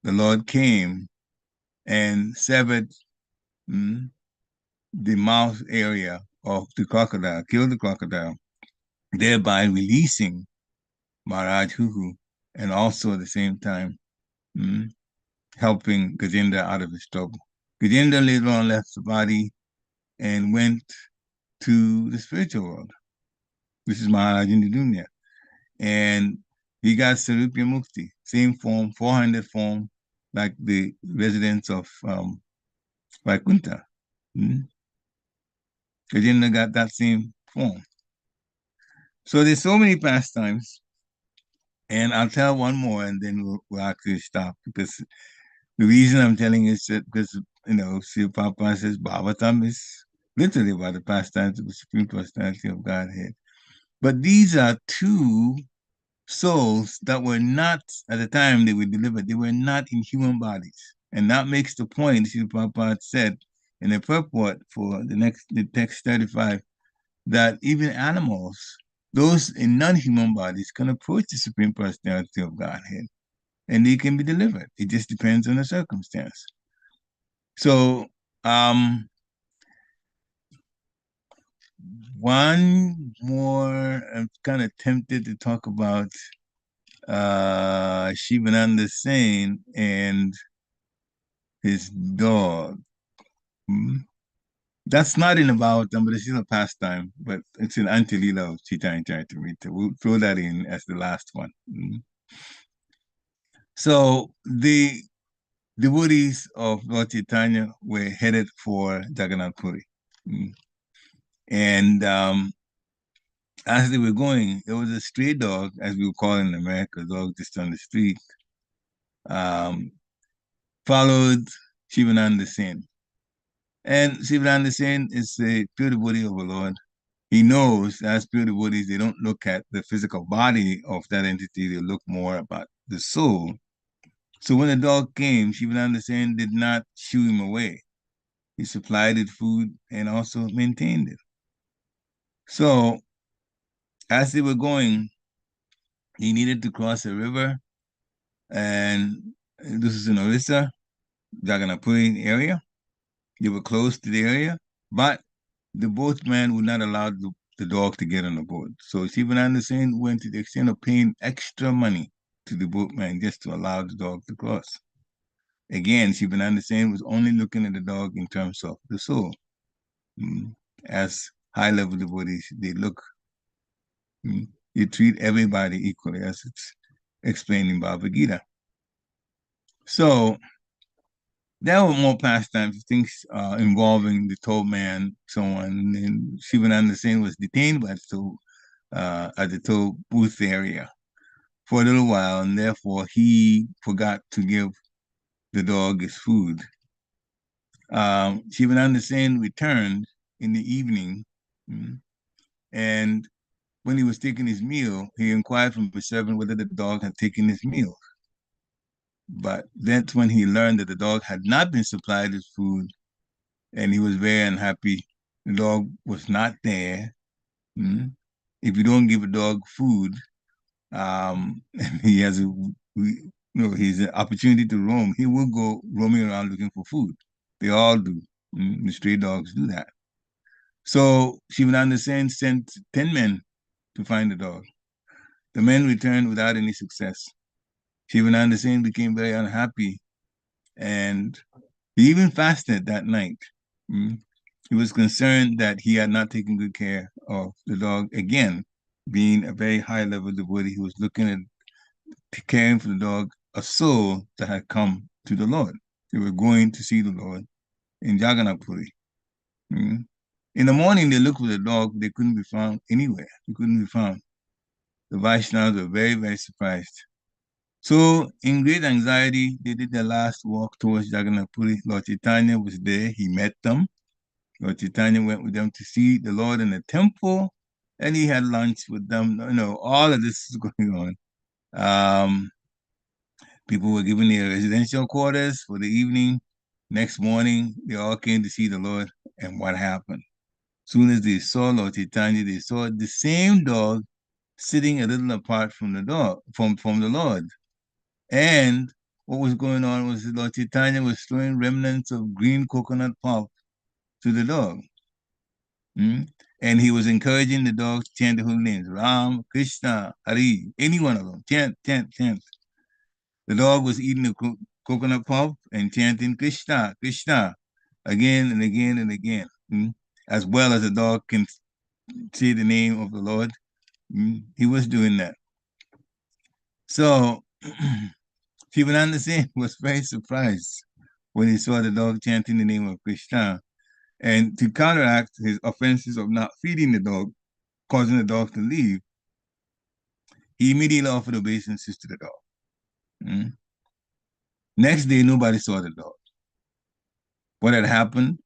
Speaker 1: the Lord came and severed the mouth area of the crocodile, killed the crocodile, thereby releasing Maharaj Huhu, and also at the same time helping Gajendra out of his trouble. Gajendra later on left the body and went to the spiritual world. This is Maharaj in the dunya. And he got Sarupya Mukti, same form, 400 form, like the residents of Vaikuntha. Gajendra got that same form. So there's so many pastimes. And I'll tell one more and then we'll actually stop, because the reason I'm telling is that because, Sri Prabhupada says Bhavatam is literally about the pastimes of the Supreme Personality of Godhead. But these are two souls that were not, at the time they were delivered, they were not in human bodies. And that makes the point, Sri Prabhupada said in the purport for the text 35, that even animals, those in non-human bodies, can approach the Supreme Personality of Godhead and they can be delivered. It just depends on the circumstance. So, one more, I'm kind of tempted to talk about Shivananda Sen and his dog. That's not in the Bhagavatam, but it's still a pastime, but it's an Antilila of Chaitanya Charitamrita. We'll throw that in as the last one. So the devotees of Lord Chaitanya were headed for Jagannath Puri. And as they were going, there was a stray dog, as we would call it in America, a dog just on the street, followed Shivananda Sen. And Shivananda Sen is a pure devotee of the Lord. He knows as pure devotees, they don't look at the physical body of that entity, they look more about the soul. So when the dog came, Shivananda Sen did not shoo him away. He supplied it food and also maintained it. So as they were going, he needed to cross a river, and this is in Orissa, Jagannath area. They were close to the area, but the boatman would not allow the dog to get on the boat. So Shivananda Sen went to the extent of paying extra money to the boatman just to allow the dog to cross. Again, Shivananda Sen was only looking at the dog in terms of the soul. As high-level devotees, they look, you treat everybody equally, as it's explained in Bhagavad Gita. So there were more pastimes, things involving the toll man, so on. And Shivananda Sen was detained by at the toll booth area for a little while, and therefore he forgot to give the dog his food. Shivananda Sen returned in the evening, and when he was taking his meal, he inquired from the servant whether the dog had taken his meal. But that's when he learned that the dog had not been supplied with food, and he was very unhappy. The dog was not there. If you don't give a dog food, he has he's an opportunity to roam. He will go roaming around looking for food. They all do. The stray dogs do that. So Shivananda Sen sent 10 men to find the dog. The men returned without any success. Shivananda Sen became very unhappy, and he even fasted that night. He was concerned that he had not taken good care of the dog. Again, being a very high-level devotee, he was looking at caring for the dog, a soul that had come to the Lord. They were going to see the Lord in Jagannath Puri. In the morning, they looked for the dog. They couldn't be found anywhere. They couldn't be found. The Vaishnavas were very, very surprised. So, in great anxiety, they did their last walk towards Jagannath Puri. Lord Chaitanya was there. He met them. Lord Chaitanya went with them to see the Lord in the temple, and he had lunch with them. All of this is going on. People were given their residential quarters for the evening. Next morning, they all came to see the Lord, and what happened? Soon as they saw Lord Chaitanya, they saw the same dog sitting a little apart from the dog, from the Lord. And what was going on was Lord Chaitanya was throwing remnants of green coconut pulp to the dog. And he was encouraging the dog to chant the holy names, Ram, Krishna, Hari, any one of them. Chant, chant, chant. The dog was eating the coconut pulp and chanting Krishna, Krishna, again and again and again. As well as the dog can say the name of the Lord. He was doing that. So Shivananda Sen was very surprised when he saw the dog chanting the name of Krishna. And to counteract his offenses of not feeding the dog, causing the dog to leave, he immediately offered obeisances to the dog. Next day, nobody saw the dog. What had happened?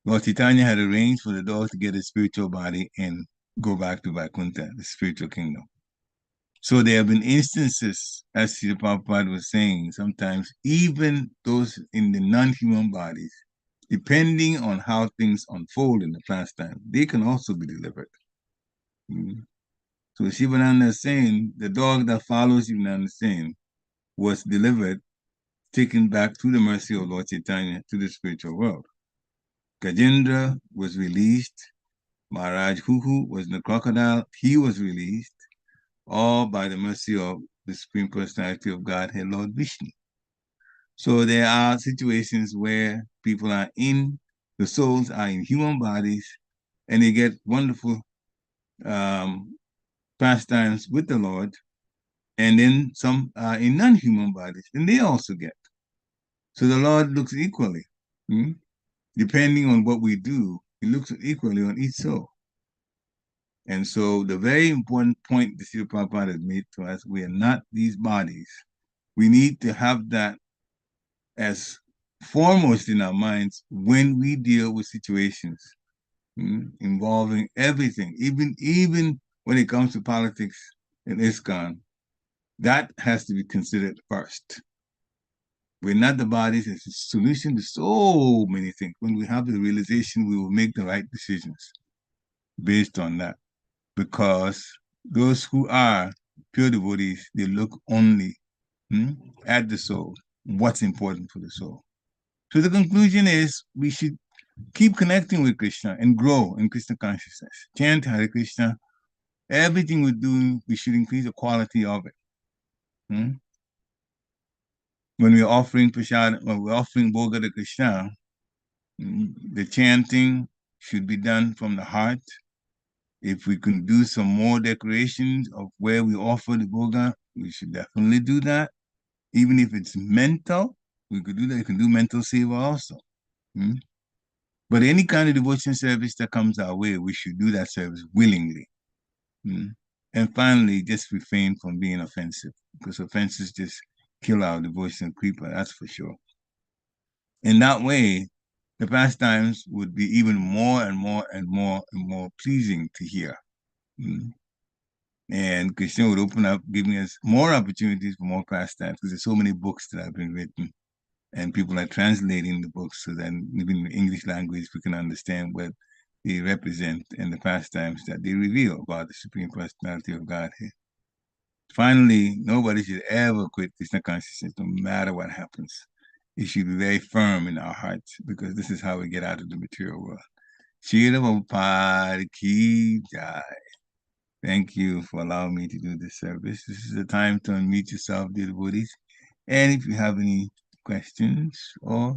Speaker 1: Lord Chaitanya had arranged for the dog to get his spiritual body and go back to Vaikuntha, the spiritual kingdom. So there have been instances, as Srila Prabhupada was saying, sometimes even those in the non-human bodies, depending on how things unfold in the pastime, they can also be delivered. So Shivananda is saying the dog that follows Shivananda is saying was delivered, taken back through the mercy of Lord Chaitanya to the spiritual world. Gajendra was released. Maharaj Huhu was in the crocodile. He was released, all by the mercy of the Supreme Personality of Godhead, Lord Vishnu. So there are situations where people the souls are in human bodies, and they get wonderful pastimes with the Lord, and then some are in non-human bodies, and they also get. So the Lord looks equally. Depending on what we do, he looks equally on each soul. And so the very important point the Srila Prabhupada has made to us, we are not these bodies. We need to have that as foremost in our minds when we deal with situations involving everything, even when it comes to politics in ISKCON. That has to be considered first. We're not the bodies. It's a solution to so many things. When we have the realization, we will make the right decisions based on that. Because those who are pure devotees, they look only at the soul, what's important for the soul. So the conclusion is we should keep connecting with Krishna and grow in Krishna consciousness. Chant Hare Krishna. Everything we do, we should increase the quality of it. When we're offering prasad, when we're offering Bhoga to Krishna, the chanting should be done from the heart. If we can do some more decorations of where we offer the Bhoga, we should definitely do that. Even if it's mental, we could do that. You can do mental seva also. But any kind of devotion service that comes our way, we should do that service willingly. And finally, just refrain from being offensive, because offenses just kill our devotional creeper, that's for sure. In that way, the pastimes would be even more and more and more and more pleasing to hear. And Krishna would open up, giving us more opportunities for more pastimes, because there's so many books that have been written, and people are translating the books so that even in the English language we can understand what they represent and the pastimes that they reveal about the Supreme Personality of Godhead. Finally, nobody should ever quit Krishna consciousness, no matter what happens. It should be very firm in our hearts, because this is how we get out of the material world. Srila Prabhupada Ki Jai. Thank you for allowing me to do this service. This is the time to unmute yourself, dear devotees. And if you have any questions or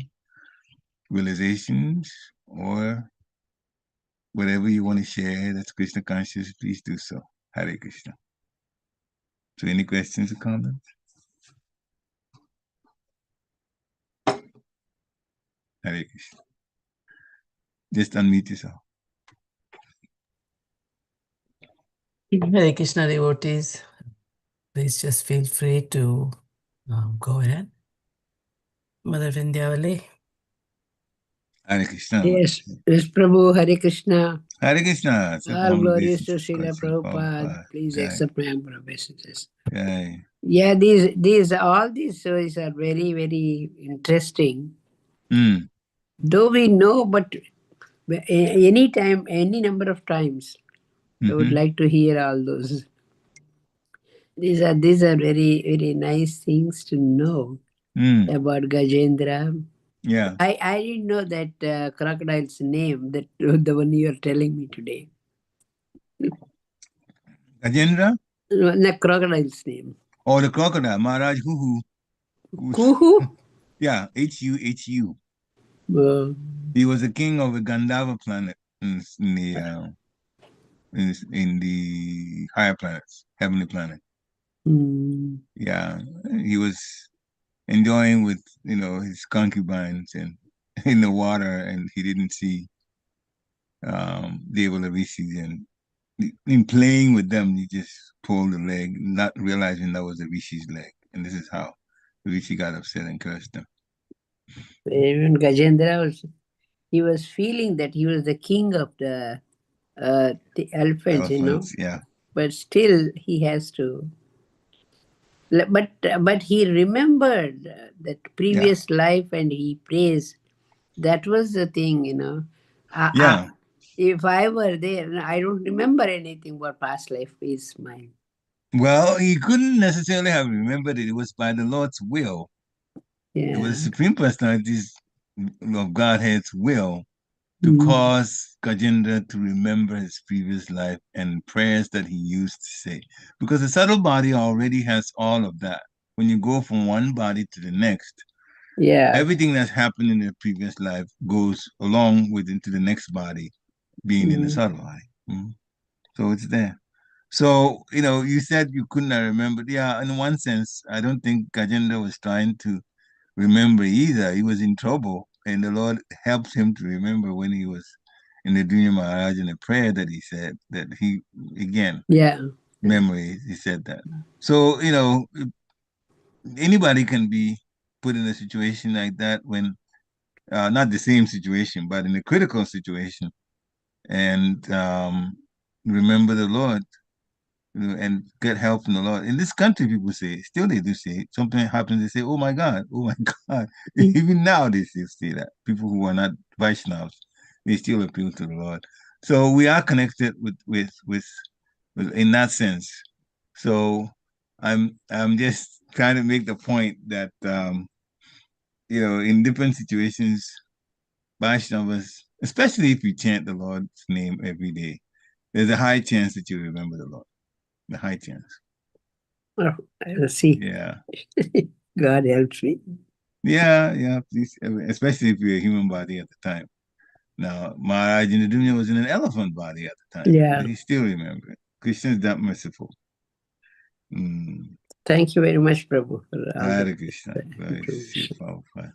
Speaker 1: realizations or whatever you want to share that's Krishna conscious, please do so. Hare Krishna. So any questions or comments? Hare Krishna. Just unmute yourself.
Speaker 6: Hare Krishna devotees, please just feel free to go ahead. Mother Vindhyavali.
Speaker 1: Hare Krishna.
Speaker 4: Yes, yes, Prabhu, Hare Krishna.
Speaker 1: Hare Krishna.
Speaker 4: All glories to Srila Prabhupada. Please accept my humble obeisances. Yeah, all these stories are very, very interesting. Though we know, but any time, any number of times, I would like to hear all those. These are very, very nice things to know about Gajendra.
Speaker 1: Yeah.
Speaker 4: I didn't know that crocodile's name, that the one you are telling me today.
Speaker 1: Gajendra?
Speaker 4: The crocodile's name.
Speaker 1: Oh, the crocodile, Maharaj Huhu.
Speaker 4: Kuhu?
Speaker 1: Yeah, Hu. He was the king of the Gandhava planet in the higher planets, heavenly planet. Yeah, he was enjoying with his concubines and in the water, and he didn't see Deva Rishis, and in playing with them, he just pulled the leg, not realizing that was the Rishi's leg, and this is how the Rishi got upset and cursed him.
Speaker 4: Even Gajendra he was feeling that he was the king of the elephants,
Speaker 1: Yeah.
Speaker 4: But still, he has to. But he remembered that previous life, and he prays. That was the thing, if I were there, I don't remember anything about past life. Is mine.
Speaker 1: Well, he couldn't necessarily have remembered it. It was by the Lord's will.
Speaker 4: Yeah.
Speaker 1: It was the Supreme Personality of Godhead's will to cause Gajendra to remember his previous life and prayers that he used to say. Because the subtle body already has all of that. When you go from one body to the next, everything that's happened in the previous life goes along with into the next body, being in the subtle body. So it's there. So, you said you couldn't have remembered. Yeah, in one sense, I don't think Gajendra was trying to remember either. He was in trouble, and the Lord helped him to remember when he was in the Dunya Maharaj in the prayer that he said that he, again, memory, he said that. So, anybody can be put in a situation like that when, not the same situation, but in a critical situation, and remember the Lord. and get help from the Lord. In this country, people say, still they do say, something happens, they say, oh my God, oh my God. Even now they still say that. People who are not Vaishnavas, they still appeal to the Lord. So we are connected with in that sense. So I'm just trying to make the point that in different situations, Vaishnavas, especially if you chant the Lord's name every day, there's a high chance that you remember the Lord. The high chance.
Speaker 4: Oh, I will see.
Speaker 1: Yeah.
Speaker 4: God helps me.
Speaker 1: Yeah, please, especially if you're a human body at the time. Now, Maharaj in the dunya was in an elephant body at the time.
Speaker 4: Yeah.
Speaker 1: But he still remembered it. Krishna is that merciful.
Speaker 4: Thank you very much, Prabhu.
Speaker 1: Hare Krishna. Very powerful.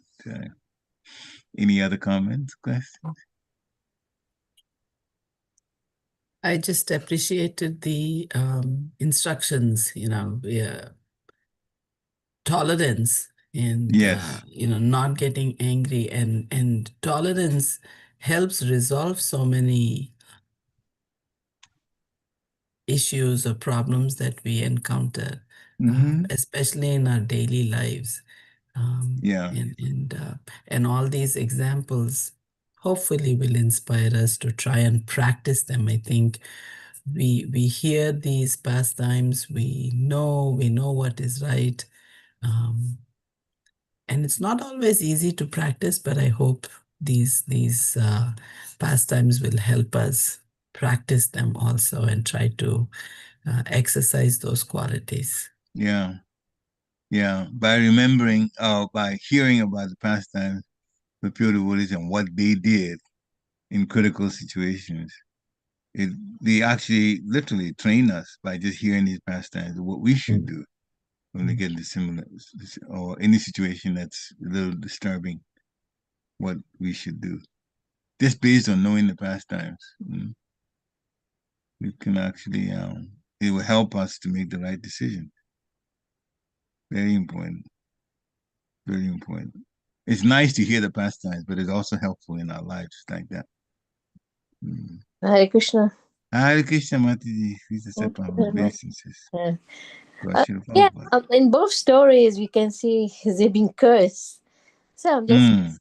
Speaker 1: Any other comments, questions?
Speaker 6: I just appreciated the instructions, tolerance and
Speaker 1: Yes.
Speaker 6: not getting angry, and tolerance helps resolve so many issues or problems that we encounter, especially in our daily lives.
Speaker 1: Yeah.
Speaker 6: And all these examples hopefully will inspire us to try and practice them. I think we hear these pastimes, we know what is right. And it's not always easy to practice, but I hope these pastimes will help us practice them also and try to exercise those qualities.
Speaker 1: Yeah. By remembering, by hearing about the pastimes, the pure devotees and what they did in critical situations, they actually literally train us by just hearing these pastimes, what we should do when we get into similar or any situation that's a little disturbing, what we should do. Just based on knowing the pastimes, we can actually, it will help us to make the right decision. Very important. Very important. It's nice to hear the pastimes, but it's also helpful in our lives like that.
Speaker 3: Hare Krishna.
Speaker 1: Hare Krishna, Mataji. Please accept my obeisances.
Speaker 3: In both stories, we can see they've been cursed. So I'm just,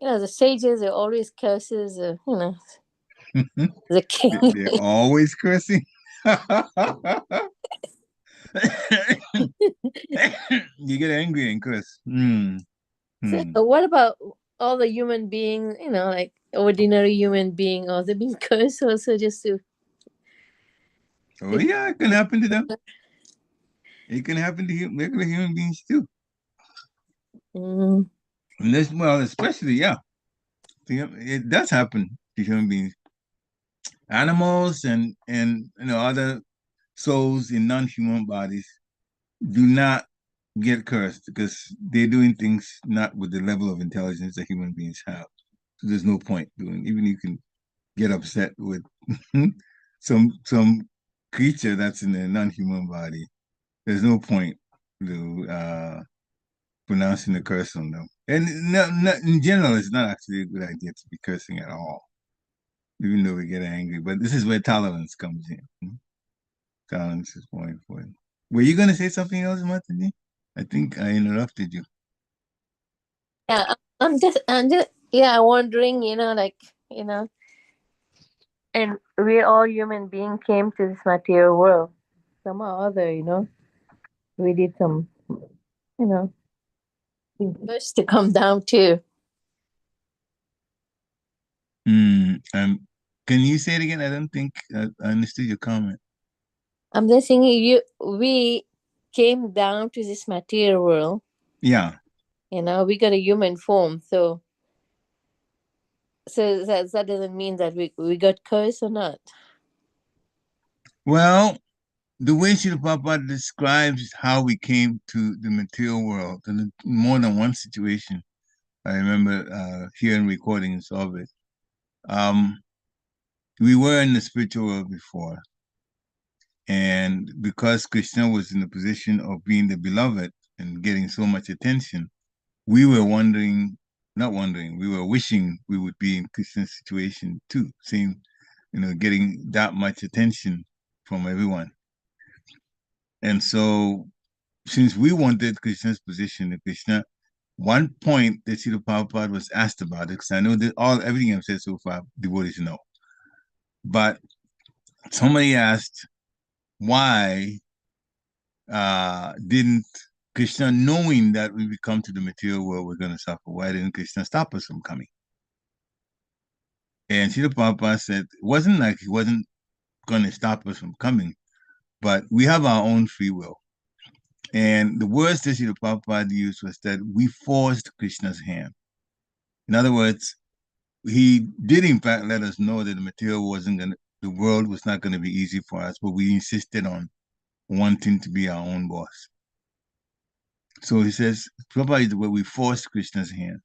Speaker 3: the sages are always curses, the king.
Speaker 1: They're always cursing. You get angry and curse.
Speaker 3: So what about all the human beings, like ordinary human being, or they've been cursed also just to...
Speaker 1: Oh yeah, it can happen to them. It can happen to regular human beings too. And this, well, especially, it does happen to human beings. Animals and other souls in non-human bodies do not get cursed because they're doing things not with the level of intelligence that human beings have. So there's no point doing. Even you can get upset with some creature that's in a non-human body. There's no point to pronouncing the curse on them. And in general, it's not actually a good idea to be cursing at all, even though we get angry. But this is where tolerance comes in. Tolerance is more important. Were you going to say something else, Martini? I think I interrupted you.
Speaker 3: Yeah, I'm just wondering, and we all human beings came to this material world somehow or other, we did some, first to come down too.
Speaker 1: Can you say it again? I don't think I understood your comment.
Speaker 3: I'm just saying we came down to this material world.
Speaker 1: Yeah.
Speaker 3: We got a human form, so that doesn't mean that we got cursed or not.
Speaker 1: Well, the way Srila Prabhupada describes how we came to the material world, in more than one situation, I remember hearing recordings of it. We were in the spiritual world before. And because Krishna was in the position of being the beloved and getting so much attention, we were we were wishing we would be in Krishna's situation too, getting that much attention from everyone. And so, since we wanted Krishna's position in Krishna, one point that Srila Prabhupada was asked about it, because I know that everything I've said so far, devotees know. But somebody asked, why didn't Krishna, knowing that when we come to the material world, we're going to suffer, why didn't Krishna stop us from coming? And Srila Prabhupada said, it wasn't like he wasn't going to stop us from coming, but we have our own free will. And the words that Srila Prabhupada used was that we forced Krishna's hand. In other words, he did in fact let us know that the world was not going to be easy for us, but we insisted on wanting to be our own boss. So he says, Prabhupada is the way we forced Krishna's hand.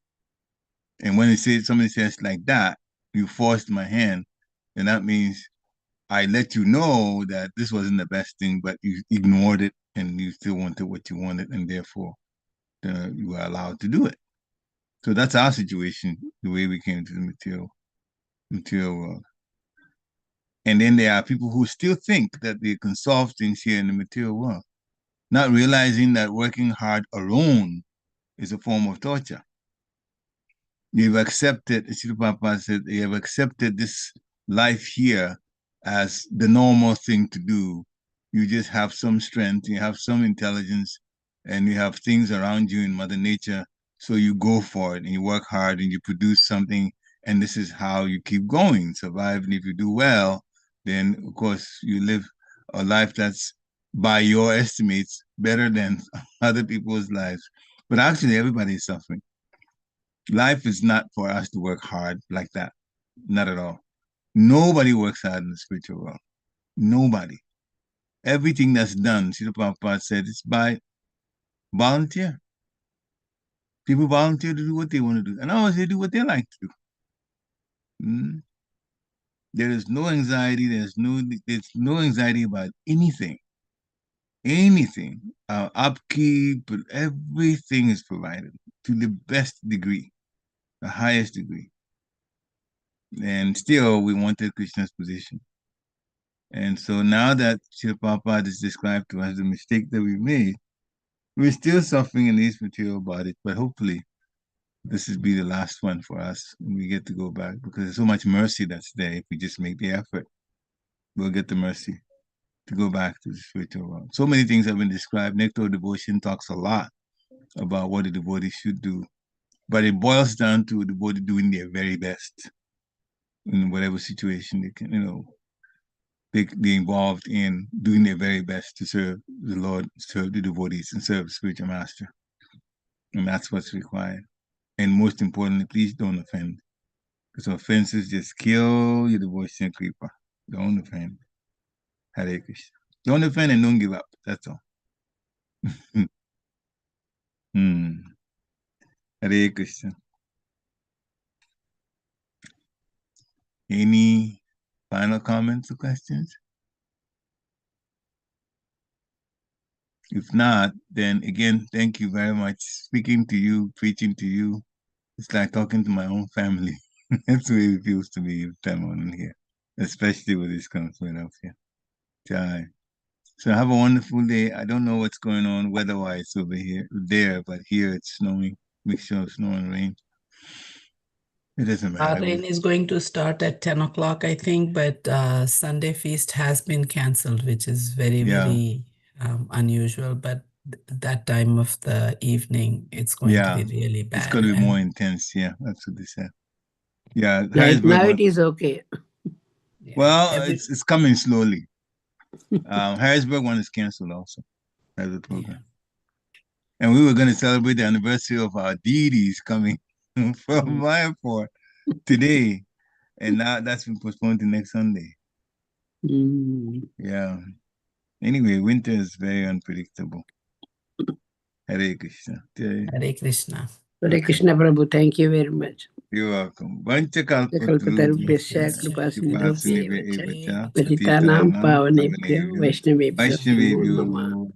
Speaker 1: And when somebody says like that, you forced my hand, then that means I let you know that this wasn't the best thing, but you ignored it and you still wanted what you wanted, and therefore you were allowed to do it. So that's our situation, the way we came to the material world. And then there are people who still think that they can solve things here in the material world, not realizing that working hard alone is a form of torture. You've accepted, Srila Prabhupada said, you have accepted this life here as the normal thing to do. You just have some strength, you have some intelligence, and you have things around you in Mother Nature. So you go for it and you work hard and you produce something, and this is how you keep going, survive. And if you do well, then of course you live a life that's, by your estimates, better than other people's lives. But actually everybody is suffering. Life is not for us to work hard like that. Not at all. Nobody works hard in the spiritual world. Nobody. Everything that's done, Srila Prabhupada said, it's by volunteer. People volunteer to do what they want to do. And always they do what they like to do. There is no anxiety. There's no anxiety about anything. Anything. Our upkeep, everything is provided to the best degree, the highest degree. And still, we wanted Krishna's position. And so now that Srila Prabhupada is described to us the mistake that we made, we're still suffering in these material bodies, but hopefully this will be the last one for us when we get to go back, because there's so much mercy that's there. If we just make the effort, we'll get the mercy to go back to the spiritual world. So many things have been described. Nectar of Devotion talks a lot about what the devotee should do, but it boils down to the devotee doing their very best in whatever situation they can, they're involved in, doing their very best to serve the Lord, serve the devotees, and serve the spiritual master. And that's what's required. And most importantly, please don't offend, because offenses just kill your devotion and kripa. Don't offend. Hare Krishna. Don't offend and don't give up. That's all. Hare Krishna. Any final comments or questions? If not, then again, thank you very much. Speaking to you, preaching to you, it's like talking to my own family. That's the way it feels to me every time I'm in here, especially with this kind of Philadelphia. Jai. So have a wonderful day. I don't know what's going on weather-wise over there, but here it's snowing, mixture of snow and rain. It doesn't matter.
Speaker 6: Rain is going to start at 10 o'clock, I think, but Sunday feast has been canceled, which is very, very unusual. But that time of the evening, it's going to be really bad.
Speaker 1: It's going to be more intense. Yeah, that's what they said. Yeah,
Speaker 4: now it is okay.
Speaker 1: Well, it's coming slowly. Harrisburg one is canceled also as a program. Yeah. And we were going to celebrate the anniversary of our deities coming from Mayapur today. And now that's been postponed to next Sunday. Yeah. Anyway, winter is very unpredictable. Hare Krishna.
Speaker 6: Hare Krishna.
Speaker 4: Hare Krishna Prabhu, thank you very much.
Speaker 1: You're welcome. Patitanam pavanebhyo Vaishnavebhyo